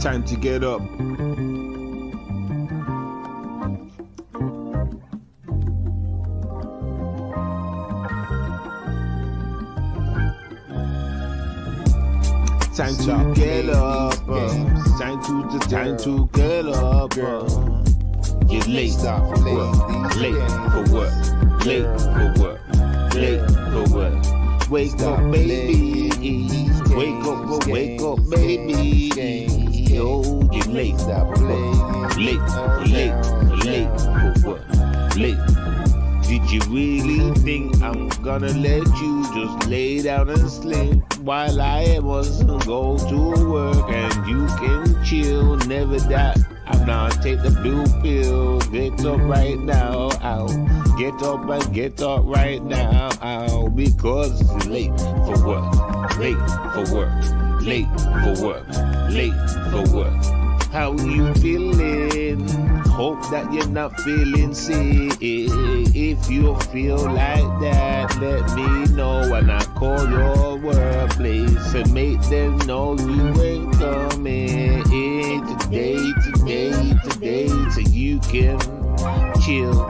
Time to get up. Time to get up. Time to get up. You're late for work. Late for work. Late for work. Late for work. Wake up, baby. Wake up, baby. Yo, you're late for work. Late for work. Late. Did you really think I'm gonna let you just lay down and sleep while I must go to work and you can chill? Never that. I'm not take the blue pill. Get up right now, ow. Get up and get up right now, ow. Because it's late for work. Late for work. Late for work. Late for work. How you feeling? Hope that you're not feeling sick. If you feel like that, let me know when I call your workplace and make them know you ain't coming in today, so you can chill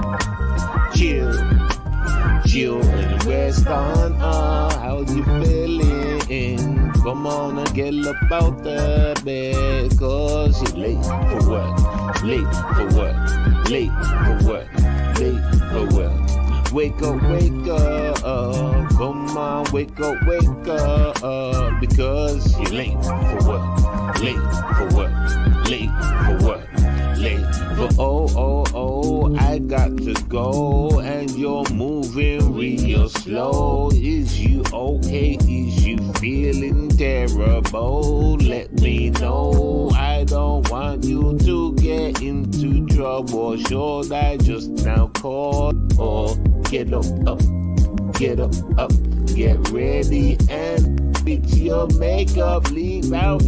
and rest on. How you feeling? Come on and get up out the bed, cause you're late for work. Late for work. Late for work. Late for work. Wake up. Come on, wake up. Because you're late for work. Late for work. Late for work. Late for oh, I got to go and you're moving real slow. Is you okay? Is you feeling terrible? Let me know. I don't want you to get into trouble. Should I just now call or get up, get ready and fix your makeup. Leave out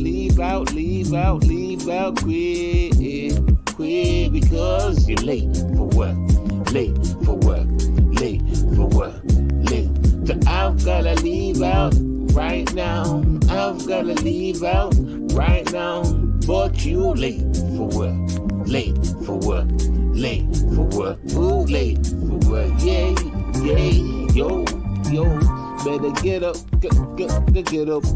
quick, because you're late for work. Late for work. Late for work. Late. So I've gotta leave out right now. But you late for work. Late for work. Late for work. Ooh, late for work. Yeah, yo. Better get up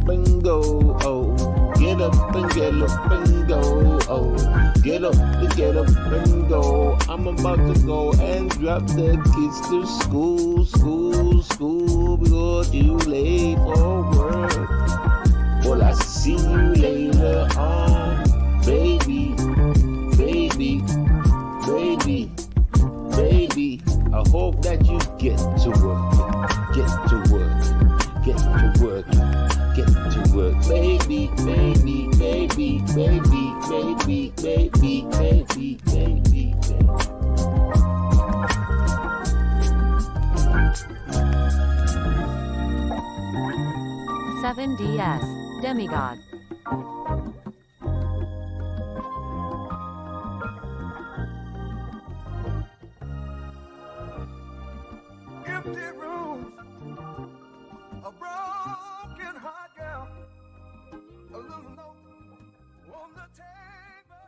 and go. Oh, get up and go. Oh, get up and go. I'm about to go and drop the kids to school, because you late for work. Well, I see you later on, baby. I hope that you get to work, baby. 7DS, Demigod. Empty rooms, a broken heart, girl, a little note on the table.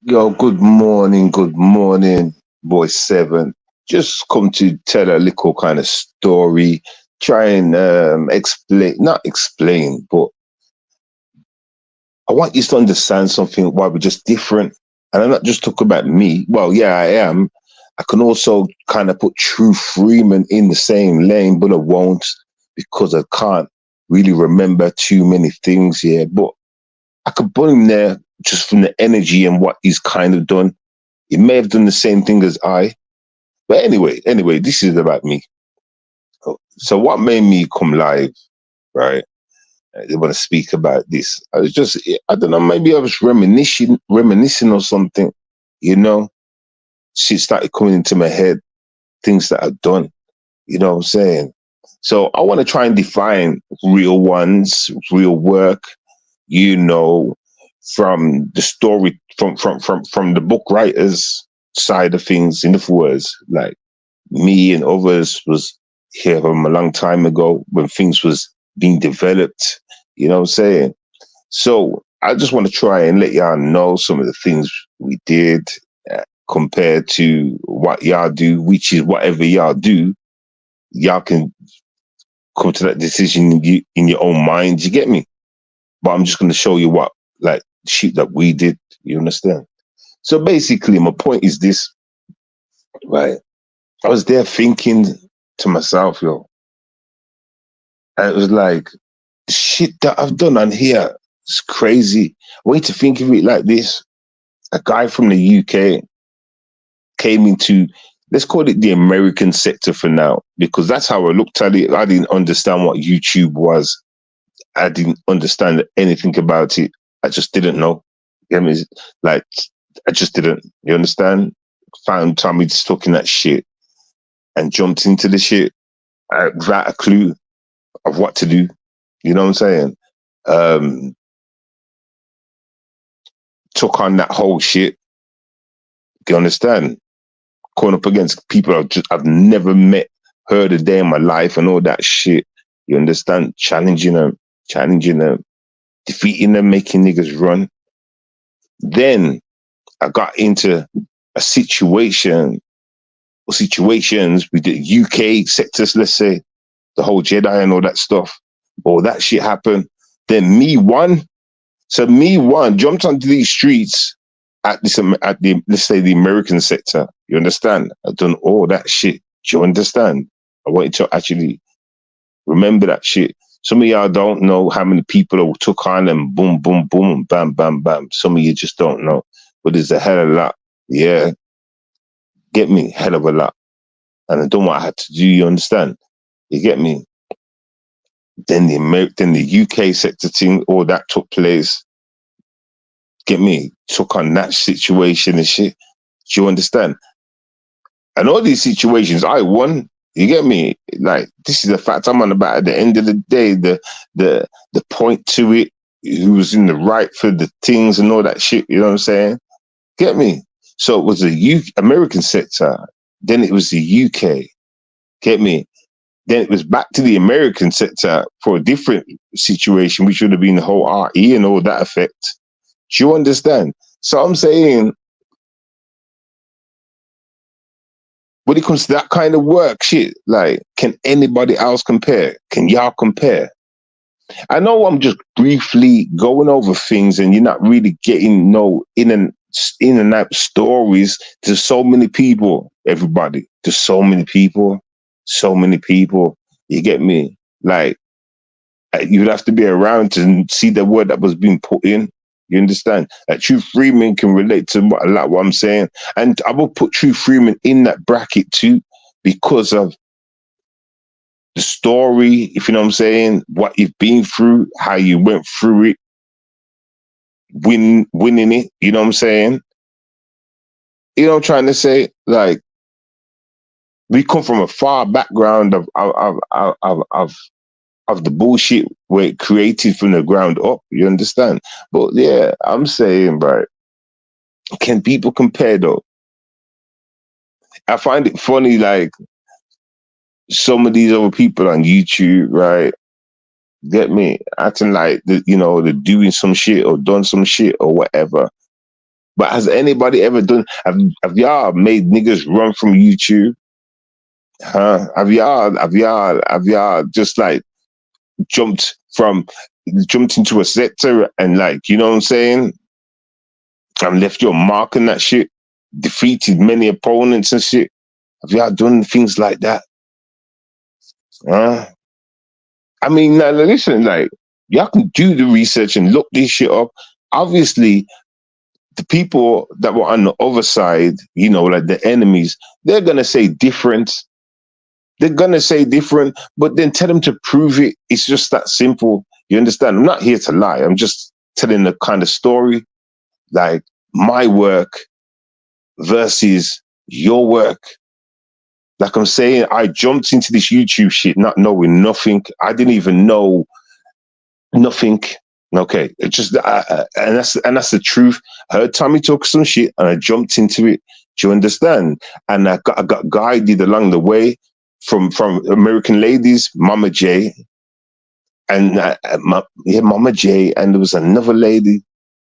Yo, good morning, boy Seven. Just come to tell a little kind of story, try and not explain, but I want you to understand something why we're just different. And I'm not just talking about me. Well, yeah, I am. I can also kind of put True Freeman in the same lane, but I won't because I can't really remember too many things here. But I could put him there just from the energy and what he's kind of done. He may have done the same thing as I. But anyway, this is about me. So what made me come live, right? They want to speak about this. I don't know, maybe I was reminiscing or something, Shit started coming into my head, things that I've done, you know what I'm saying? So I want to try and define real ones, real work, from the story, from the book writers side of things. In other words, like me and others was here from a long time ago when things was being developed. You know what I'm saying? So I just want to try and let y'all know some of the things we did compared to what y'all do, which is whatever y'all do, y'all can come to that decision in your own mind. You get me? But I'm just going to show you what, like, shit that we did. You understand? So basically, my point is this, right? I was there thinking to myself, yo, and it was like, shit that I've done on here, it's crazy. I want you to think of it like this. A guy from the UK came into, let's call it the American sector for now, because that's how I looked at it. I didn't understand what YouTube was. I didn't understand anything about it. I just didn't know. You know what I mean? Like, I just didn't. You understand? Found Tommy stuck in that shit and jumped into the shit without a clue of what to do. You know what I'm saying? Took on that whole shit. Do you understand? Going up against people I've never met, heard a day in my life, and all that shit. You understand? Challenging them, defeating them, making niggas run. Then I got into a situations with the UK sectors, let's say, the whole Jedi and all that stuff. All that shit happened. Then me one jumped onto these streets at the let's say the American sector. You understand? I've done all that shit. Do you understand? I want you to actually remember that shit. Some of y'all don't know how many people took on and boom, boom, boom, bam, bam, bam. Some of you just don't know. But there's a hell of a lot. Yeah. Get me? Hell of a lot. And I don't know what I had to do, you understand? You get me? Then the UK sector thing, all that took place. Get me? Took on that situation and shit. Do you understand? And all these situations, I won. You get me? Like, this is the fact I'm on about. At the end of the day, the point to it, who was in the right for the things and all that shit. You know what I'm saying? Get me? So it was the American sector. Then it was the UK. Get me? Then it was back to the American sector for a different situation, which would have been the whole RE and all that effect. Do you understand? So I'm saying, when it comes to that kind of work, shit, like, can anybody else compare? Can y'all compare? I know I'm just briefly going over things and you're not really getting no in and out stories. There's so many people, everybody. There's so many people. You get me? Like, you'd have to be around to see the word that was being put in. You understand? True Freeman can relate to a lot what I'm saying. And I will put True Freeman in that bracket too, because of the story, if you know what I'm saying, what you've been through, how you went through it, winning it, you know what I'm saying? You know what I'm trying to say? Like, we come from a far background of the bullshit where it created from the ground up, you understand? But yeah, I'm saying, right, can people compare though? I find it funny, like, some of these other people on YouTube, right, get me, acting like, they're doing some shit or done some shit or whatever. But has anybody ever done, have y'all made niggas run from YouTube? Huh? Have y'all just like jumped into a sector and, like, you know what I'm saying, and left your mark on that shit, defeated many opponents and shit? Have y'all done things like that? Huh? I mean, now listen, like, y'all can do the research and look this shit up. Obviously, the people that were on the other side, like the enemies, they're gonna say different. But then tell them to prove it. It's just that simple. You understand? I'm not here to lie. I'm just telling the kind of story, like, my work versus your work. Like I'm saying, I jumped into this YouTube shit not knowing nothing. I didn't even know nothing. Okay, it just and that's the truth. I heard Tommy talk some shit and I jumped into it. Do you understand? And I got guided along the way from American Ladies, Mama J, and Mama J, and there was another lady.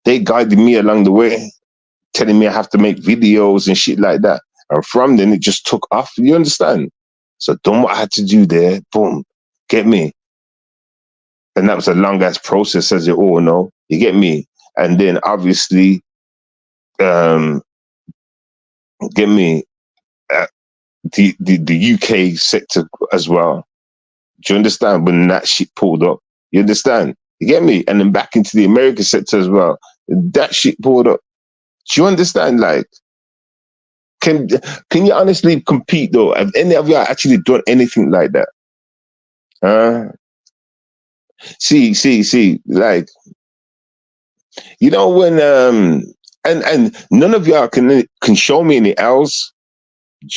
They guided me along the way, telling me I have to make videos and shit like that. And from then, it just took off. You understand? So done what I had to do there. Boom, get me. And that was a long ass process, as you all know. You get me? And then obviously, um, get me uh, the UK sector as well. Do you understand? When that shit pulled up, you understand? You get me? And then back into the American sector as well. That shit pulled up. Do you understand? Like, can can you honestly compete though? Have any of you actually done anything like that? Uh, see, like, you know when and none of y'all can show me any else.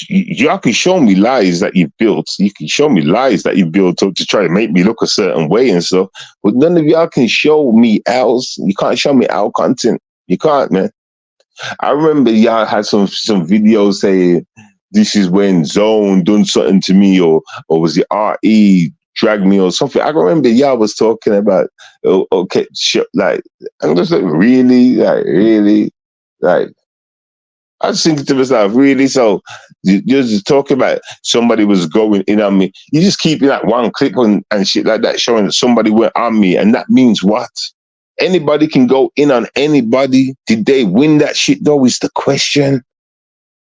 Y'all can show me lies that you built. You can show me lies that you built up to try to make me look a certain way and stuff. But none of y'all can show me else. You can't show me our content. You can't, man. I remember y'all had some videos saying this is when Zone done something to me, or was it RE dragged me or something. I remember y'all was talking about okay, like I'm just like really, like I was thinking to myself, really? So you're just talking about somebody was going in on me. You just keep that one clip and shit like that, showing that somebody went on me, and that means what? Anybody can go in on anybody. Did they win that shit though? Is the question.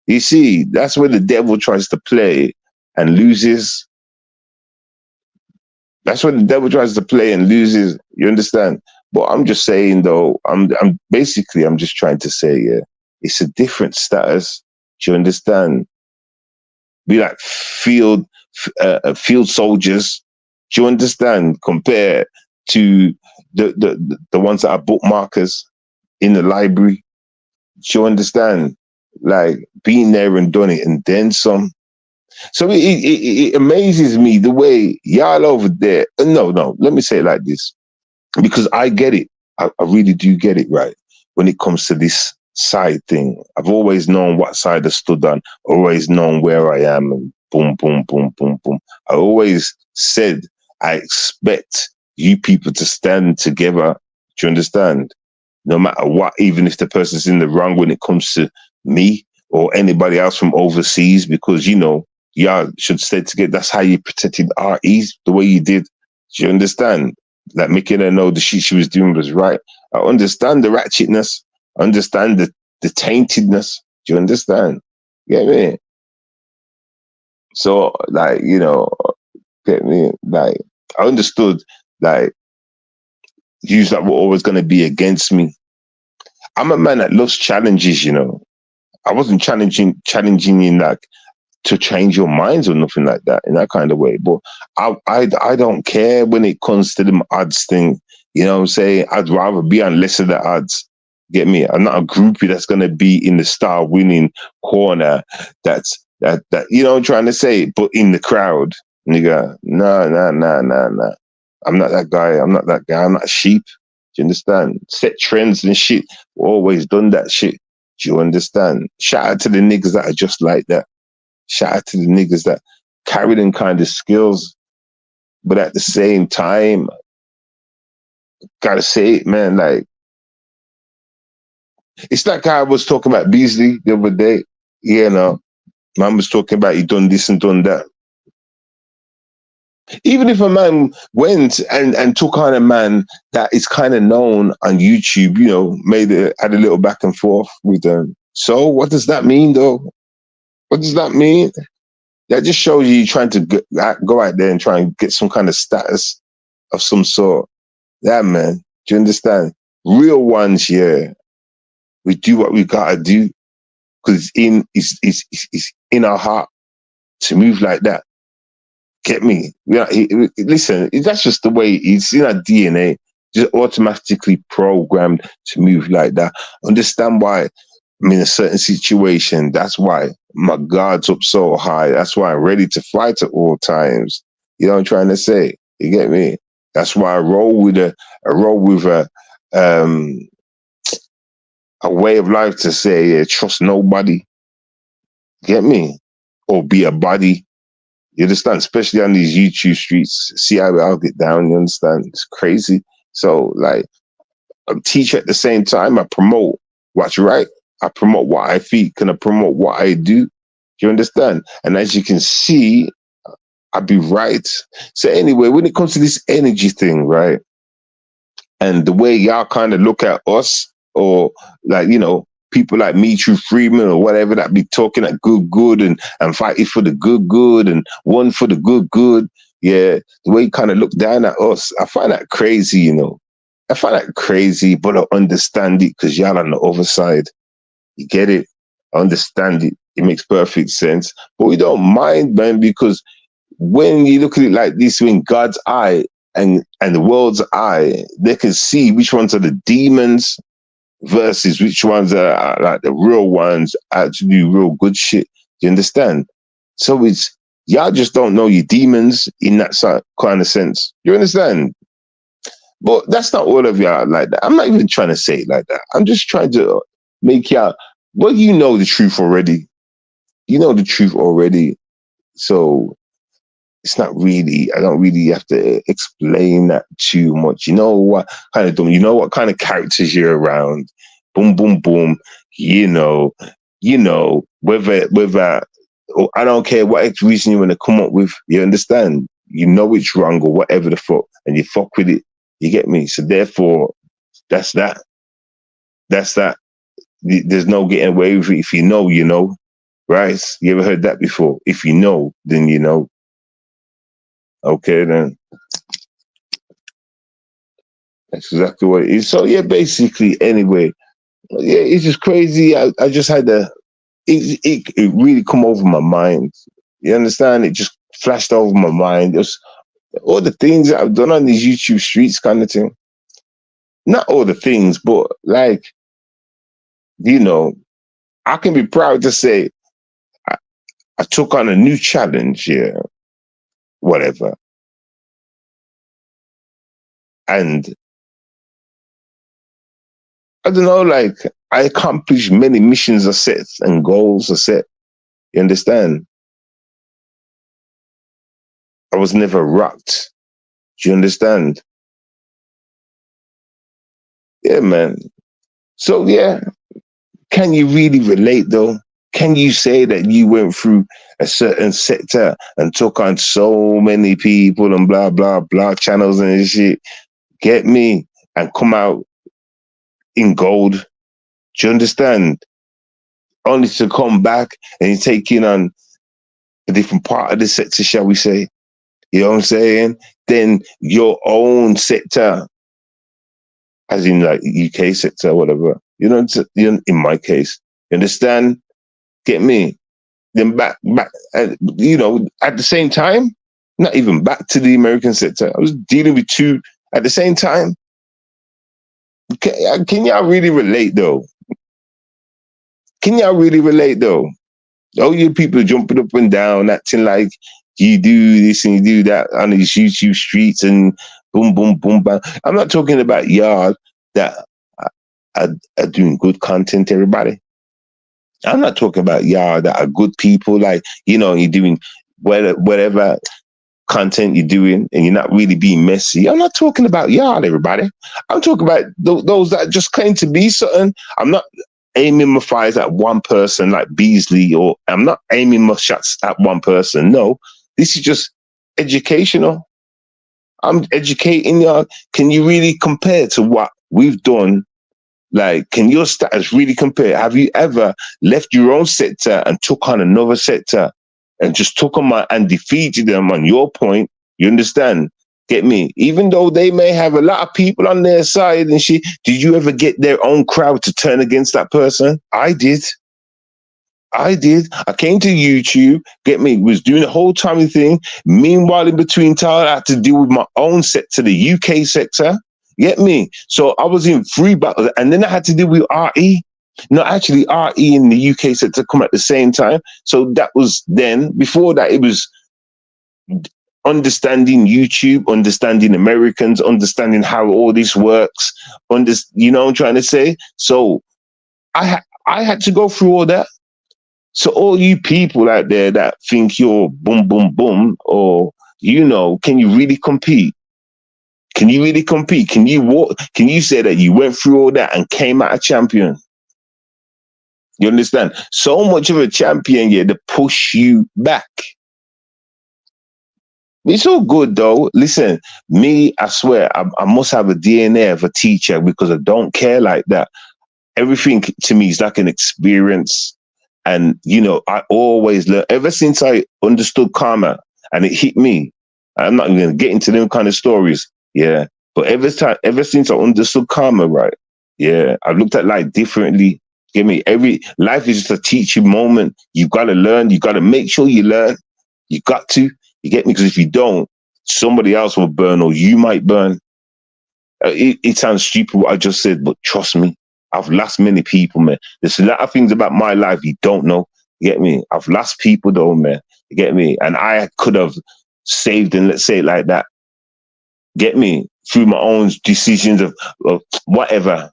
You see, that's where the devil tries to play and loses. That's where the devil tries to play and loses. You understand? But I'm just saying though, I'm just trying to say, yeah, it's a different status. Do you understand? Be like field soldiers. Do you understand? Compared to the ones that are bookmarkers in the library. Do you understand? Like being there and done it and then some. So it amazes me the way y'all over there. No, let me say it like this. Because I get it. I really do get it, right? When it comes to this side thing, I've always known what side I stood on, always known where I am, and boom, boom, boom, boom, boom. I always said I expect you people to stand together. Do you understand? No matter what, even if the person's in the wrong when it comes to me or anybody else from overseas, because y'all should stay together. That's how you protected REs the way you did. Do you understand? Like making her know the shit she was doing was right. I understand the ratchetness. I understand the taintedness. Do you understand? Get me? So, like, get me? Like, I understood, like, views that were always going to be against me. I'm a man that loves challenges. I wasn't challenging in like to change your minds or nothing like that in that kind of way. But I don't care when it comes to them odds thing. You know what I'm saying? I'd rather be on less of the odds. Get me? I'm not a groupie that's gonna be in the star winning corner. That you know what I'm trying to say, but in the crowd, nigga. No. I'm not that guy. I'm not that guy. I'm not a sheep. Do you understand? Set trends and shit. Always done that shit. Do you understand? Shout out to the niggas that are just like that. Shout out to the niggas that carry them kind of skills, but at the same time, gotta say it, man. Like, it's like how I was talking about Beasley the other day. Man was talking about he done this and done that. Even if a man went and took on a man that is kind of known on YouTube, had a little back and forth with them. So what does that mean, though? What does that mean? That just shows you trying to go out there and try and get some kind of status of some sort. Yeah, man. Do you understand? Real ones, yeah. We do what we gotta do because it's in our heart to move like that. Get me? Yeah. Listen, that's just the way it's in our DNA. Just automatically programmed to move like that. Understand why I'm in a certain situation. That's why my guard's up so high. That's why I'm ready to fight at all times. You know what I'm trying to say? You get me? That's why I roll with a way of life to say, yeah, trust nobody. Get me? Or be a body. You understand? Especially on these YouTube streets. See how I'll get down, you understand? It's crazy. So like I'm a teacher at the same time. I promote what's right. I promote what I feel. Can I promote what I do? Do you understand? And as you can see, I'd be right. So anyway, when it comes to this energy thing, right? And the way y'all kind of look at us, or like, people like me, True Freeman, or whatever, that be talking at good and fighting for the good and one for the good. Yeah, the way you kind of look down at us, I find that crazy. I find that crazy, but I understand it because y'all on the other side. You get it? I understand it. It makes perfect sense. But we don't mind, man, because when you look at it like this, in God's eye and the world's eye, they can see which ones are the demons versus which ones are like the real ones, actually do real good shit. You understand? So it's, y'all just don't know your demons in that kind of sense. You understand? But that's not all of y'all like that. I'm not even trying to say it like that. I'm just trying to make y'all, well, you know the truth already. You know the truth already. So it's not really, I don't really have to explain that too much. You know what kind of dumb, you know what kind of characters you're around. Boom, boom, boom. You know, whether or I don't care what reason you want to come up with, you understand? You know it's wrong or whatever the fuck, and you fuck with it. You get me? So therefore, that's that. That's that. There's no getting away with it. If you know, you know. Right? You ever heard that before? If you know, then you know. Okay, then. That's exactly what it is. So yeah, basically, anyway, yeah, it's just crazy. I just had it really come over my mind. You understand? It just flashed over my mind. It was all the things that I've done on these YouTube streets kind of thing. Not all the things, but like, I can be proud to say I took on a new challenge, yeah, whatever. And I don't know, like I accomplished many missions are set and goals are set. You understand? I was never rocked. Do you understand? Yeah, man. So yeah, can you really relate though? Can you say that you went through a certain sector and took on so many people and blah blah blah channels and shit? Get me, and come out in gold. Do you understand? Only to come back and you're taking on a different part of the sector, shall we say? You know what I'm saying? Then your own sector, as in like UK sector or whatever. In my case, you understand? Get me? Then back, at the same time, not even back to the American sector. I was dealing with two at the same time. Can y'all really relate though? Can y'all really relate though? All you people jumping up and down, acting like you do this and you do that on these YouTube streets and boom, boom, boom, bam. I'm not talking about y'all that are doing good content, everybody. I'm not talking about y'all that are good people, like, you're doing whatever content you're doing and you're not really being messy. I'm not talking about y'all, everybody. I'm talking about those that just claim to be certain. I'm not aiming my fires at one person like Beasley, or I'm not aiming my shots at one person. No, this is just educational. I'm educating y'all. Can you really compare to what we've done? Like, can your status really compare? Have you ever left your own sector and took on another sector and just took them and defeated them on your point? You understand? Get me? Even though they may have a lot of people on their side and shit, did you ever get their own crowd to turn against that person? I did. I came to YouTube, get me, was doing the whole timing thing. Meanwhile, in between time, I had to deal with my own sector, the UK sector. Get me? So I was in three battles, and then I had to deal with RE. No, actually, RE in the UK sector come at the same time. So that was then. Before that, it was understanding YouTube, understanding Americans, understanding how all this works. You know what I'm trying to say? So I had to go through all that. So all you people out there that think you're boom, boom, boom, or, can you really compete? Can you really compete? Can you walk? Can you say that you went through all that and came out a champion? You understand? So much of a champion, yeah, to push you back. It's all good though. Listen, me, I swear, I must have a DNA of a teacher because I don't care like that. Everything to me is like an experience. And, I always learn, ever since I understood karma and it hit me, I'm not going to get into them kind of stories. Yeah. But ever since I understood karma, right? Yeah. I've looked at life differently. Get me? Every life is just a teaching moment. You got to learn. You got to make sure you learn. You got to. You get me? Because if you don't, somebody else will burn or you might burn. It sounds stupid what I just said, but trust me, I've lost many people, man. There's a lot of things about my life you don't know. You get me? I've lost people though, man. You get me? And I could have saved them, let's say it like that. Get me? Through my own decisions of whatever.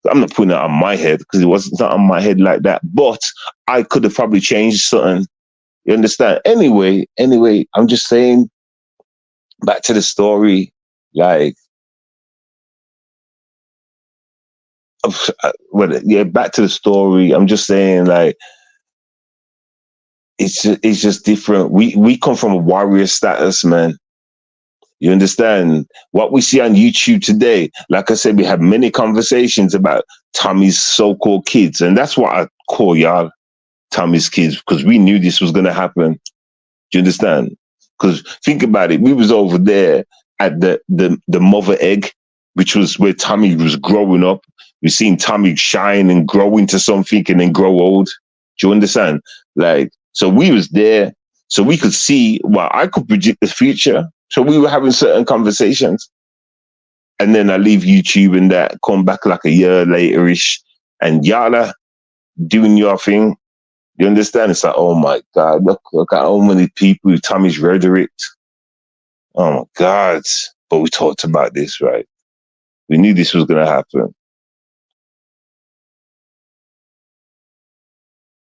I'm not putting it on my head because it's not on my head like that. But I could have probably changed something. You understand? Anyway, I'm just saying, back to the story, like, back to the story. I'm just saying, like, it's just different. We come from a warrior status, man. You understand? What we see on YouTube today, like I said, we have many conversations about Tommy's so-called kids, and that's what I call y'all Tommy's kids, because we knew this was going to happen. Do you understand? Because think about it, we was over there at the mother egg, which was where Tommy was growing up. We seen Tommy shine and grow into something and then grow old. Do you understand? Like, so we was there, so we could see, well, I could predict the future. So we were having certain conversations. And then I leave YouTube and that, come back like a year later-ish, and Yalla doing your thing. You understand? It's like, oh my God, look at how many people Tommy's rhetoric. Oh my God. But we talked about this, right? We knew this was going to happen.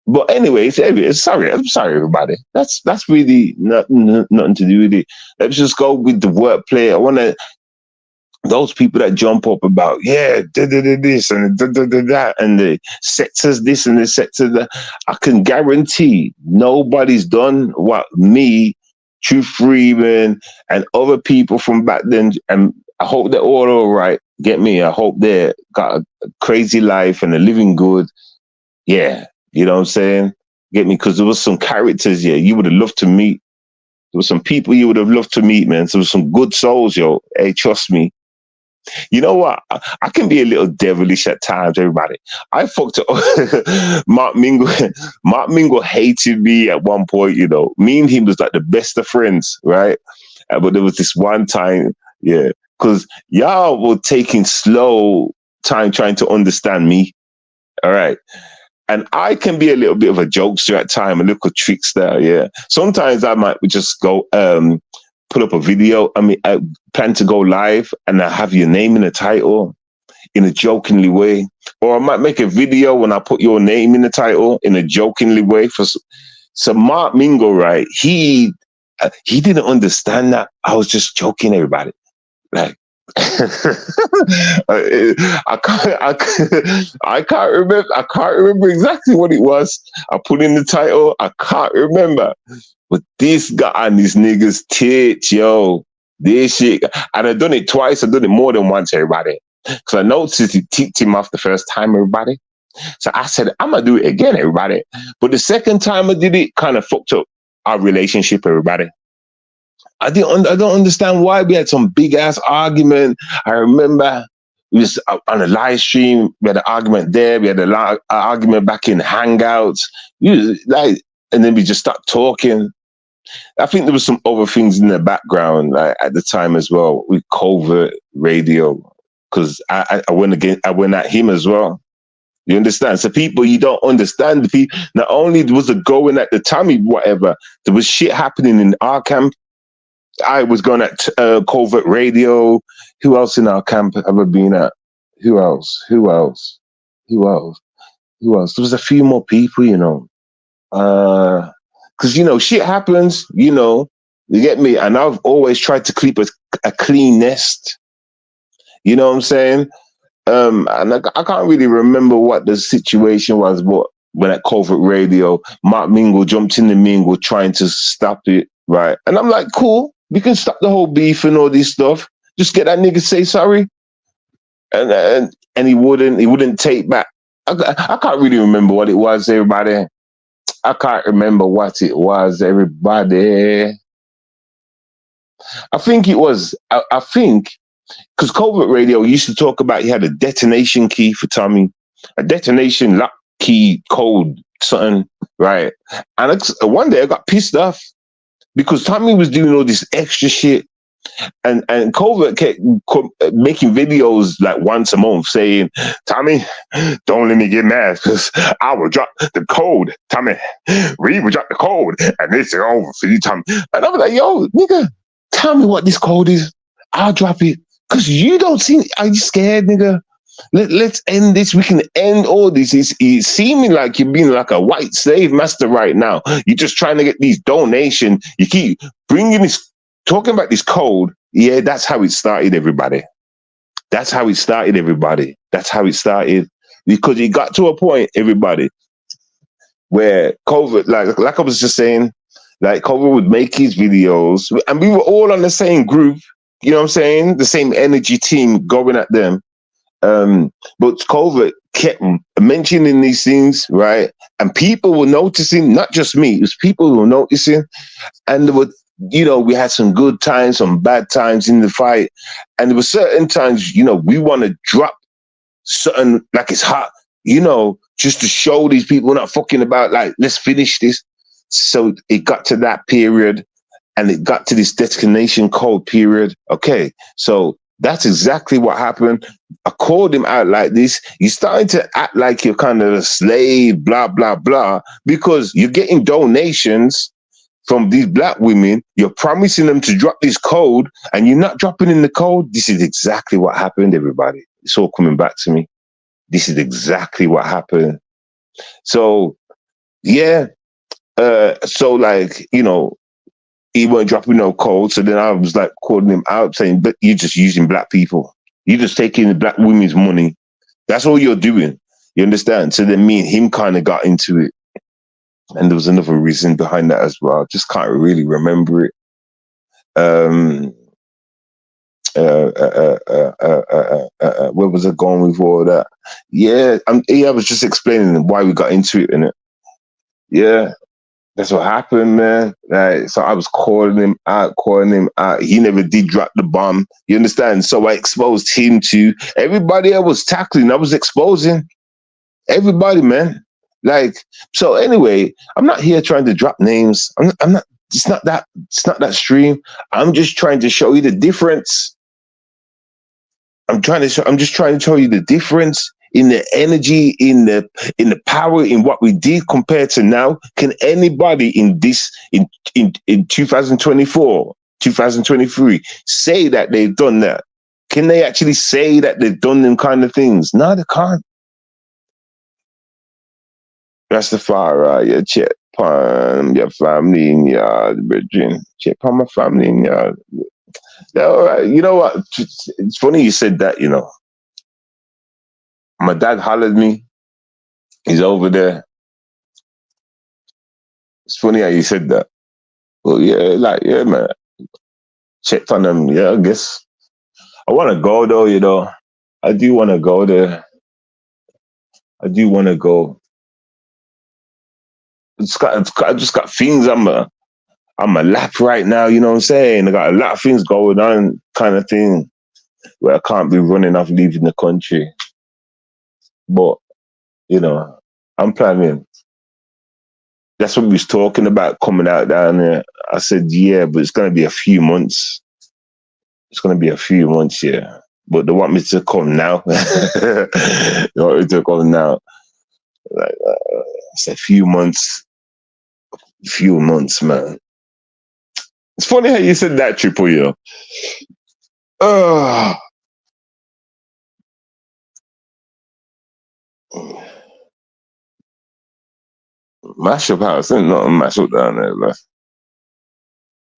But anyway, I'm sorry, everybody. That's really nothing to do with it. Let's just go with the wordplay. I want to, those people that jump up about, this and that, and the sectors this and the sector that, I can guarantee nobody's done what me, True Freeman, and other people from back then, and I hope they're all right. Get me? I hope they got a crazy life and they're living good. Yeah. You know what I'm saying? Get me? Because there was some characters, you would have loved to meet. There was some people you would have loved to meet, man. There was some good souls, yo. Hey, trust me. You know what? I can be a little devilish at times, everybody. I fucked up. Mark Mingle. Mark Mingle hated me at one point, Me and him was like the best of friends, right? But there was this one time, because y'all were taking slow time trying to understand me. All right. And I can be a little bit of a jokester at time, a little trickster, Sometimes I might just go put up a video. I plan to go live and I have your name in the title in a jokingly way. Or I might make a video and I put your name in the title in a jokingly way. So Mark Mingo, right, he didn't understand that. I was just joking, everybody. Like, I can't remember exactly what it was. I put in the title. I can't remember. But this guy and these niggas titch, yo. This shit. And I've done it twice. I've done it more than once, everybody. Because I noticed it ticked him off the first time, everybody. So I said, I'm going to do it again, everybody. But the second time I did it, kind of fucked up our relationship, everybody. I don't understand why we had some big ass argument. I remember we was on a live stream. We had an argument there. We had an argument back in Hangouts. And then we just stopped talking. I think there was some other things in the background, like at the time as well, with covert radio, because I went at him as well. You understand? So people, you don't understand. The people, not only was it going at the Tommy, whatever, there was shit happening in our camp. I was going at covert radio. Who else in our camp have I been at? Who else? There was a few more people, Because shit happens. You get me, and I've always tried to keep a clean nest. You know what I'm saying? And I can't really remember what the situation was, but when at Covert Radio, Mark Mingle jumped in the mingle trying to stop it, right? And I'm like, cool, we can stop the whole beef and all this stuff. Just get that nigga to say sorry, and he wouldn't take back. I can't really remember what it was, everybody. I can't remember what it was, everybody. I think it was. I think. Because Covert Radio used to talk about he had a detonation key for Tommy, a detonation lock key code, something, right? And one day I got pissed off because Tommy was doing all this extra shit, and Covert kept making videos like once a month saying, Tommy, don't let me get mad because I will drop the code. Tommy, Reed will drop the code, and it's over for you, Tommy. And I'm like, yo, nigga, tell me what this code is. I'll drop it. Because you don't seem, are you scared, nigga? Let's end this. We can end all this. It's seeming like you're being like a white slave master right now. You're just trying to get these donations. You keep bringing this, talking about this code. Yeah, that's how it started, everybody. That's how it started, everybody. That's how it started. Because it got to a point, everybody, where Covert, like I was just saying, like Covert would make his videos, and we were all on the same group. You know what I'm saying? The same energy team going at them. But Covert kept mentioning these things, right? And people were noticing, not just me, it was people who were noticing. And there were, we had some good times, some bad times in the fight. And there were certain times, we want to drop something like it's hot, just to show these people we're not fucking about, like, let's finish this. So it got to that period. And it got to this detonation code period. Okay, so that's exactly what happened. I called him out like this. You're starting to act like you're kind of a slave, blah, blah, blah, because you're getting donations from these black women. You're promising them to drop this code, and you're not dropping in the code. This is exactly what happened, everybody. It's all coming back to me. This is exactly what happened. So, yeah. He weren't dropping no code. So then I was like calling him out saying, but you're just using black people. You're just taking the black women's money. That's all you're doing. You understand? So then me and him kind of got into it. And there was another reason behind that as well. I just can't really remember it. Where was I going with all that? Yeah, I was just explaining why we got into it, innit? Yeah. That's what happened, man. So I was calling him out. He never did drop the bomb. You understand? So I exposed him to everybody I was tackling. I was exposing everybody, man. So anyway, I'm not here trying to drop names. I'm not. It's not that stream. I'm just trying to show you the difference. I'm just trying to show you the difference in the energy, in the power, in what we did compared to now. Can anybody in 2024, 2023 say that they've done that? Can they actually say that they've done them kind of things? No, they can't. Rastafari, yeah, check upon your family in your virgin. Check upon my family in your. Yeah, all right. You know what? It's funny you said that, My dad hollered me. He's over there. It's funny how you said that. Well, yeah, man. Checked on them. Yeah, I guess. I want to go, though, I do want to go there. I do want to go. I just got things on my lap right now, you know what I'm saying? I got a lot of things going on, kind of thing, where I can't be running off leaving the country. But, I'm planning. That's what we was talking about coming out down there. I said, yeah, but it's going to be a few months. It's going to be a few months, yeah. But they want me to come now. They want me to come now. It's a few months. Few months, man. It's funny how you said that, Triple, Mash up house, ain't nothing mash up down there, like.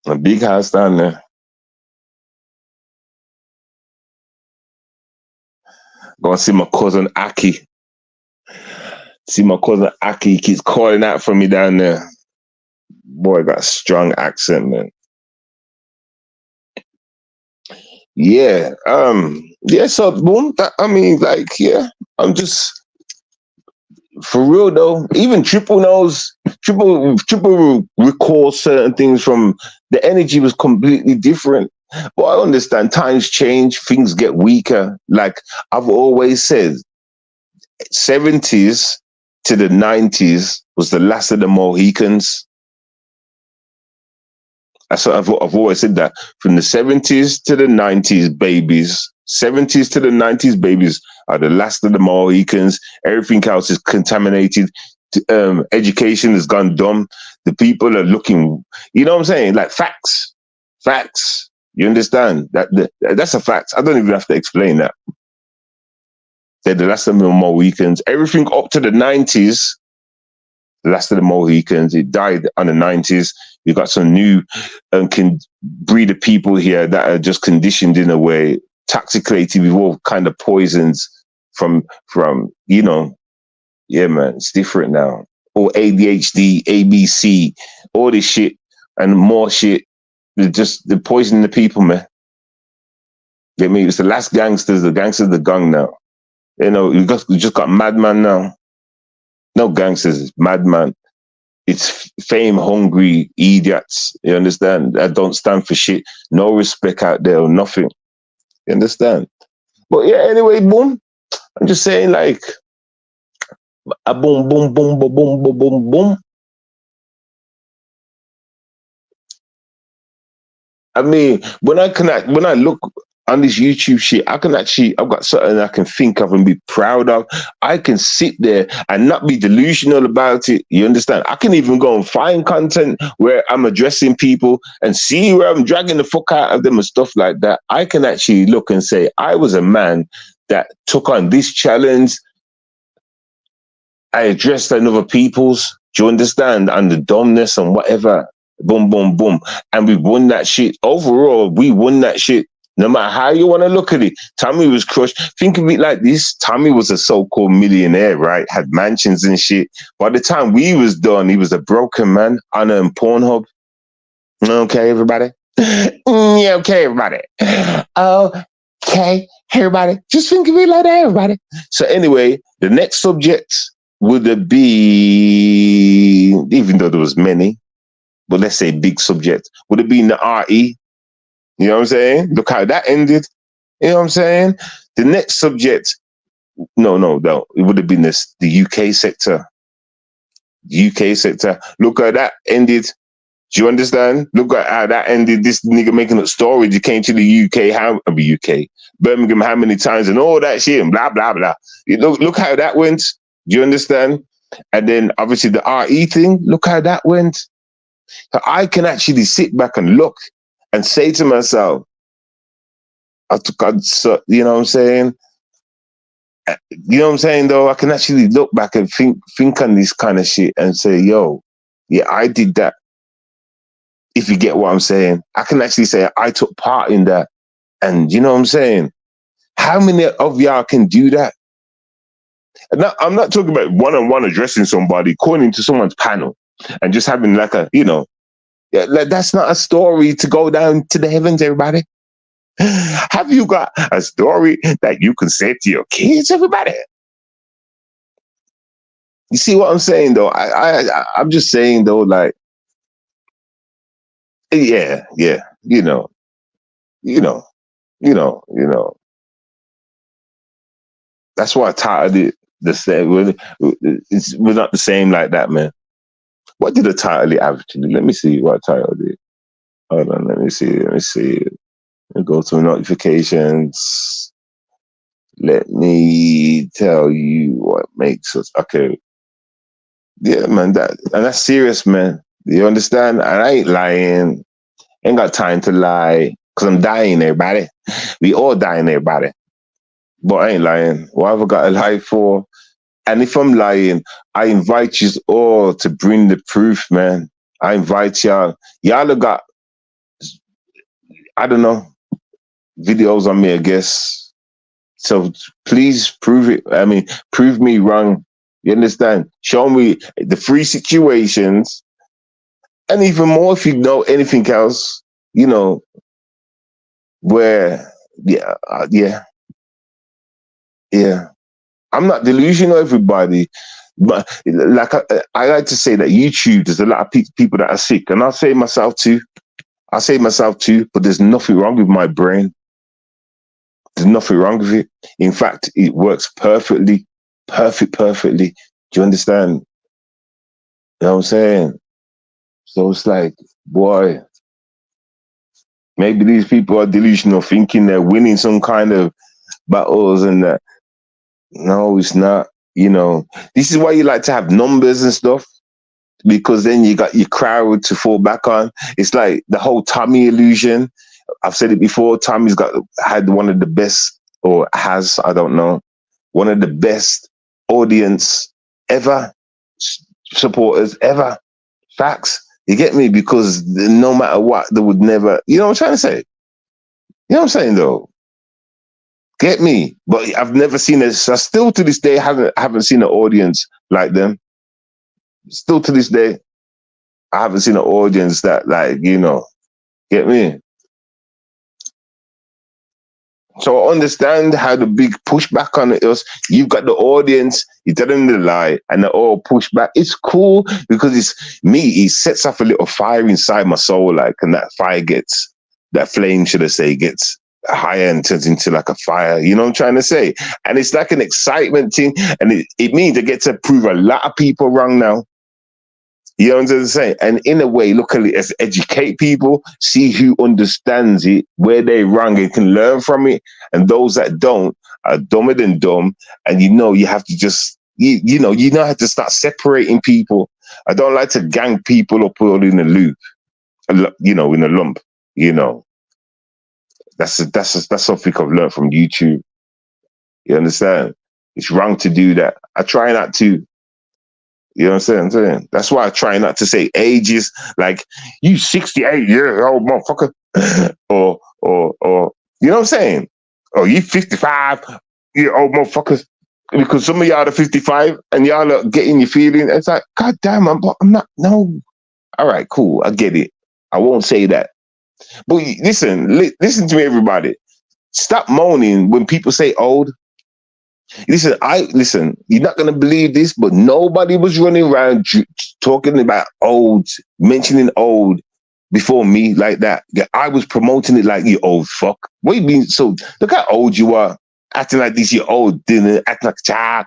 A big house down there. Go and see my cousin Aki. See my cousin Aki, he keeps calling out for me down there. Boy, got a strong accent, man. Yeah. Yeah, so boom, I mean, like, yeah, I'm just for real though. Even Triple knows, Triple recalls certain things from the energy was completely different. But I understand times change, things get weaker. Like I've always said, 70s to the 90s was the last of the Mohicans. I've always said that. From the 70s to the 90s, babies. 70s to the 90s, babies are the last of the Mohicans. Everything else is contaminated. Education has gone dumb. The people are looking, you know what I'm saying? Like facts. Facts. You understand? That's a fact. I don't even have to explain that. They're the last of the Mohicans. Everything up to the 90s, the last of the Mohicans. It died on the 90s. You got some new breed of people here that are just conditioned in a way, toxicated with all kind of poisons from you know, yeah, man, it's different now. All ADHD, ABC, all this shit and more shit. They're poisoning the people, man. Get me? It's the last gangsters. The gangsters are gone now. You know, you just got madman now. No gangsters, it's madman. It's fame hungry idiots. You understand? That don't stand for shit. No respect out there or nothing. You understand? But yeah, anyway, boom. I'm just saying, like, a boom, boom, boom, boom, boom, boom, boom, boom. I mean, when I look on this YouTube shit, I've got something I can think of and be proud of. I can sit there and not be delusional about it. You understand? I can even go and find content where I'm addressing people and see where I'm dragging the fuck out of them and stuff like that. I can actually look and say, I was a man that took on this challenge. I addressed another people's. Do you understand? And the dumbness and whatever. Boom, boom, boom. And we won that shit. Overall, we won that shit. No matter how you want to look at it. Tommy was crushed. Think of it like this. Tommy was a so-called millionaire, right? Had mansions and shit. By the time we was done, he was a broken man on Pornhub. Okay, everybody? Yeah, okay, everybody. Okay, everybody. Just think of it like that, everybody. So anyway, the next subject would be, even though there was many, but let's say big subject, would it be in the RE? You know what I'm saying? Look how that ended. You know what I'm saying? The next subject, no. It would have been the UK sector. UK sector. Look how that ended. Do you understand? Look at how that ended. This nigga making up stories. He came to the UK, Birmingham, how many times and all that shit and blah, blah, blah. Look how that went. Do you understand? And then obviously the RE thing, look how that went. So I can actually sit back and look and say to myself, you know what I'm saying? You know what I'm saying, though? I can actually look back and think on this kind of shit and say, yo, yeah, I did that. If you get what I'm saying, I can actually say I took part in that. And you know what I'm saying? How many of y'all can do that? Now, I'm not talking about one-on-one addressing somebody, calling into someone's panel and just having like a, you know, yeah, like that's not a story to go down to the heavens, everybody. Have you got a story that you can say to your kids, everybody? You see what I'm saying, though? I'm just saying, though, like, yeah, you know. That's why I titled it the same. We're not the same like that, man. What did the title it actually? Let me see what I titled it. Hold on, let me see. Go to notifications. Let me tell you what makes us okay. Yeah, man, that's serious, man. You understand? And I ain't lying. Ain't got time to lie. Cause I'm dying, everybody. We all dying, everybody. But I ain't lying. What have I got to lie for? And if I'm lying, I invite you all to bring the proof, man. I invite y'all. Y'all have got, I don't know, videos on me, I guess. So please prove it. I mean, prove me wrong. You understand? Show me the free situations. And even more if you know anything else, where, yeah. I'm not delusional, everybody. But like I like to say that YouTube, there's a lot of people that are sick. And I'll say myself too. But there's nothing wrong with my brain. There's nothing wrong with it. In fact, it works perfectly. Perfectly. Do you understand? You know what I'm saying? So it's like, boy, maybe these people are delusional, thinking they're winning some kind of battles and that. No, it's not. This is why you like to have numbers and stuff, because then you got your crowd to fall back on. It's like the whole Tommy illusion. I've said it before. Tommy's had one of the best, or has, I don't know, one of the best audience ever, supporters ever. Facts. You get me? Because no matter what, they would never, you know what I'm trying to say? You know what I'm saying though? Get me? But I've never seen this. I still to this day haven't seen an audience like them. Still to this day, I haven't seen an audience that get me? So I understand how the big pushback on it is. You've got the audience, you tell them the lie, and they all push back. It's cool because it sets off a little fire inside my soul, and that fire that flame, should I say, gets higher and turns into like a fire. You know what I'm trying to say? And it's like an excitement thing, and it means I get to prove a lot of people wrong now. You know what I'm saying? And in a way, look at it as educate people, see who understands it, where they're wrong and can learn from it. And those that don't are dumber than dumb. And you have to just, you know how to start separating people. I don't like to gang people up all in a loop, in a lump, That's something I've learned from YouTube. You understand? It's wrong to do that. I try not to. You know what I'm saying? That's why I try not to say ages, like you 68-year-old motherfucker, or you know what I'm saying? Or you 55-year-old motherfuckers, because some of y'all are 55 and y'all are getting your feeling. It's like, God damn, I'm not. No, all right, cool, I get it. I won't say that. But listen to me, everybody. Stop moaning when people say old. Listen, you're not going to believe this, but nobody was running around talking about old, mentioning old before me like that. I was promoting it like, you old fuck. What do you mean? So look how old you are, acting like this, you old, acting like a child.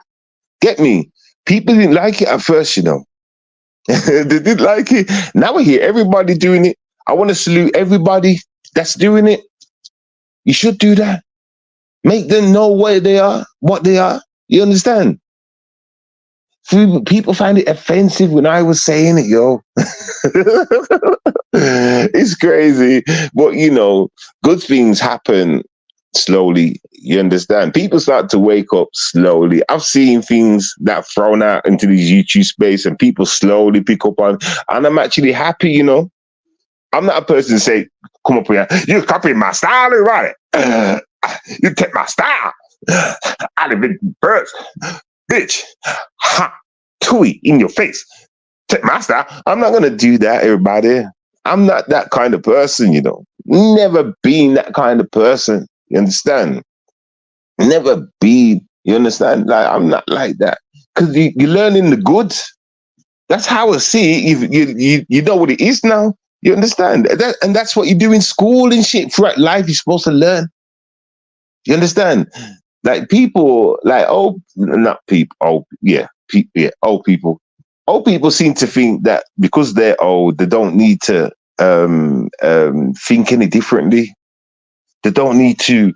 Get me? People didn't like it at first, They didn't like it. Now I hear everybody doing it. I want to salute everybody that's doing it. You should do that. Make them know where they are, what they are. You understand? People find it offensive when I was saying it, yo. It's crazy. But, good things happen slowly. You understand? People start to wake up slowly. I've seen things that are thrown out into this YouTube space and people slowly pick up on. And I'm actually happy, I'm not a person to say, come up here, you copy my style, right? You take my style. I live in birds. Bitch. Ha. Tweet in your face. Take my style. I'm not going to do that, everybody. I'm not that kind of person, Never been that kind of person. You understand? Never been. You understand? Like, I'm not like that. Because you're learning the goods. That's how I see it. You know what it is now. You understand? And that's what you do in school and shit. Throughout life, you're supposed to learn. You understand? Like people, like old people. Old people seem to think that because they're old, they don't need to think any differently. They don't need to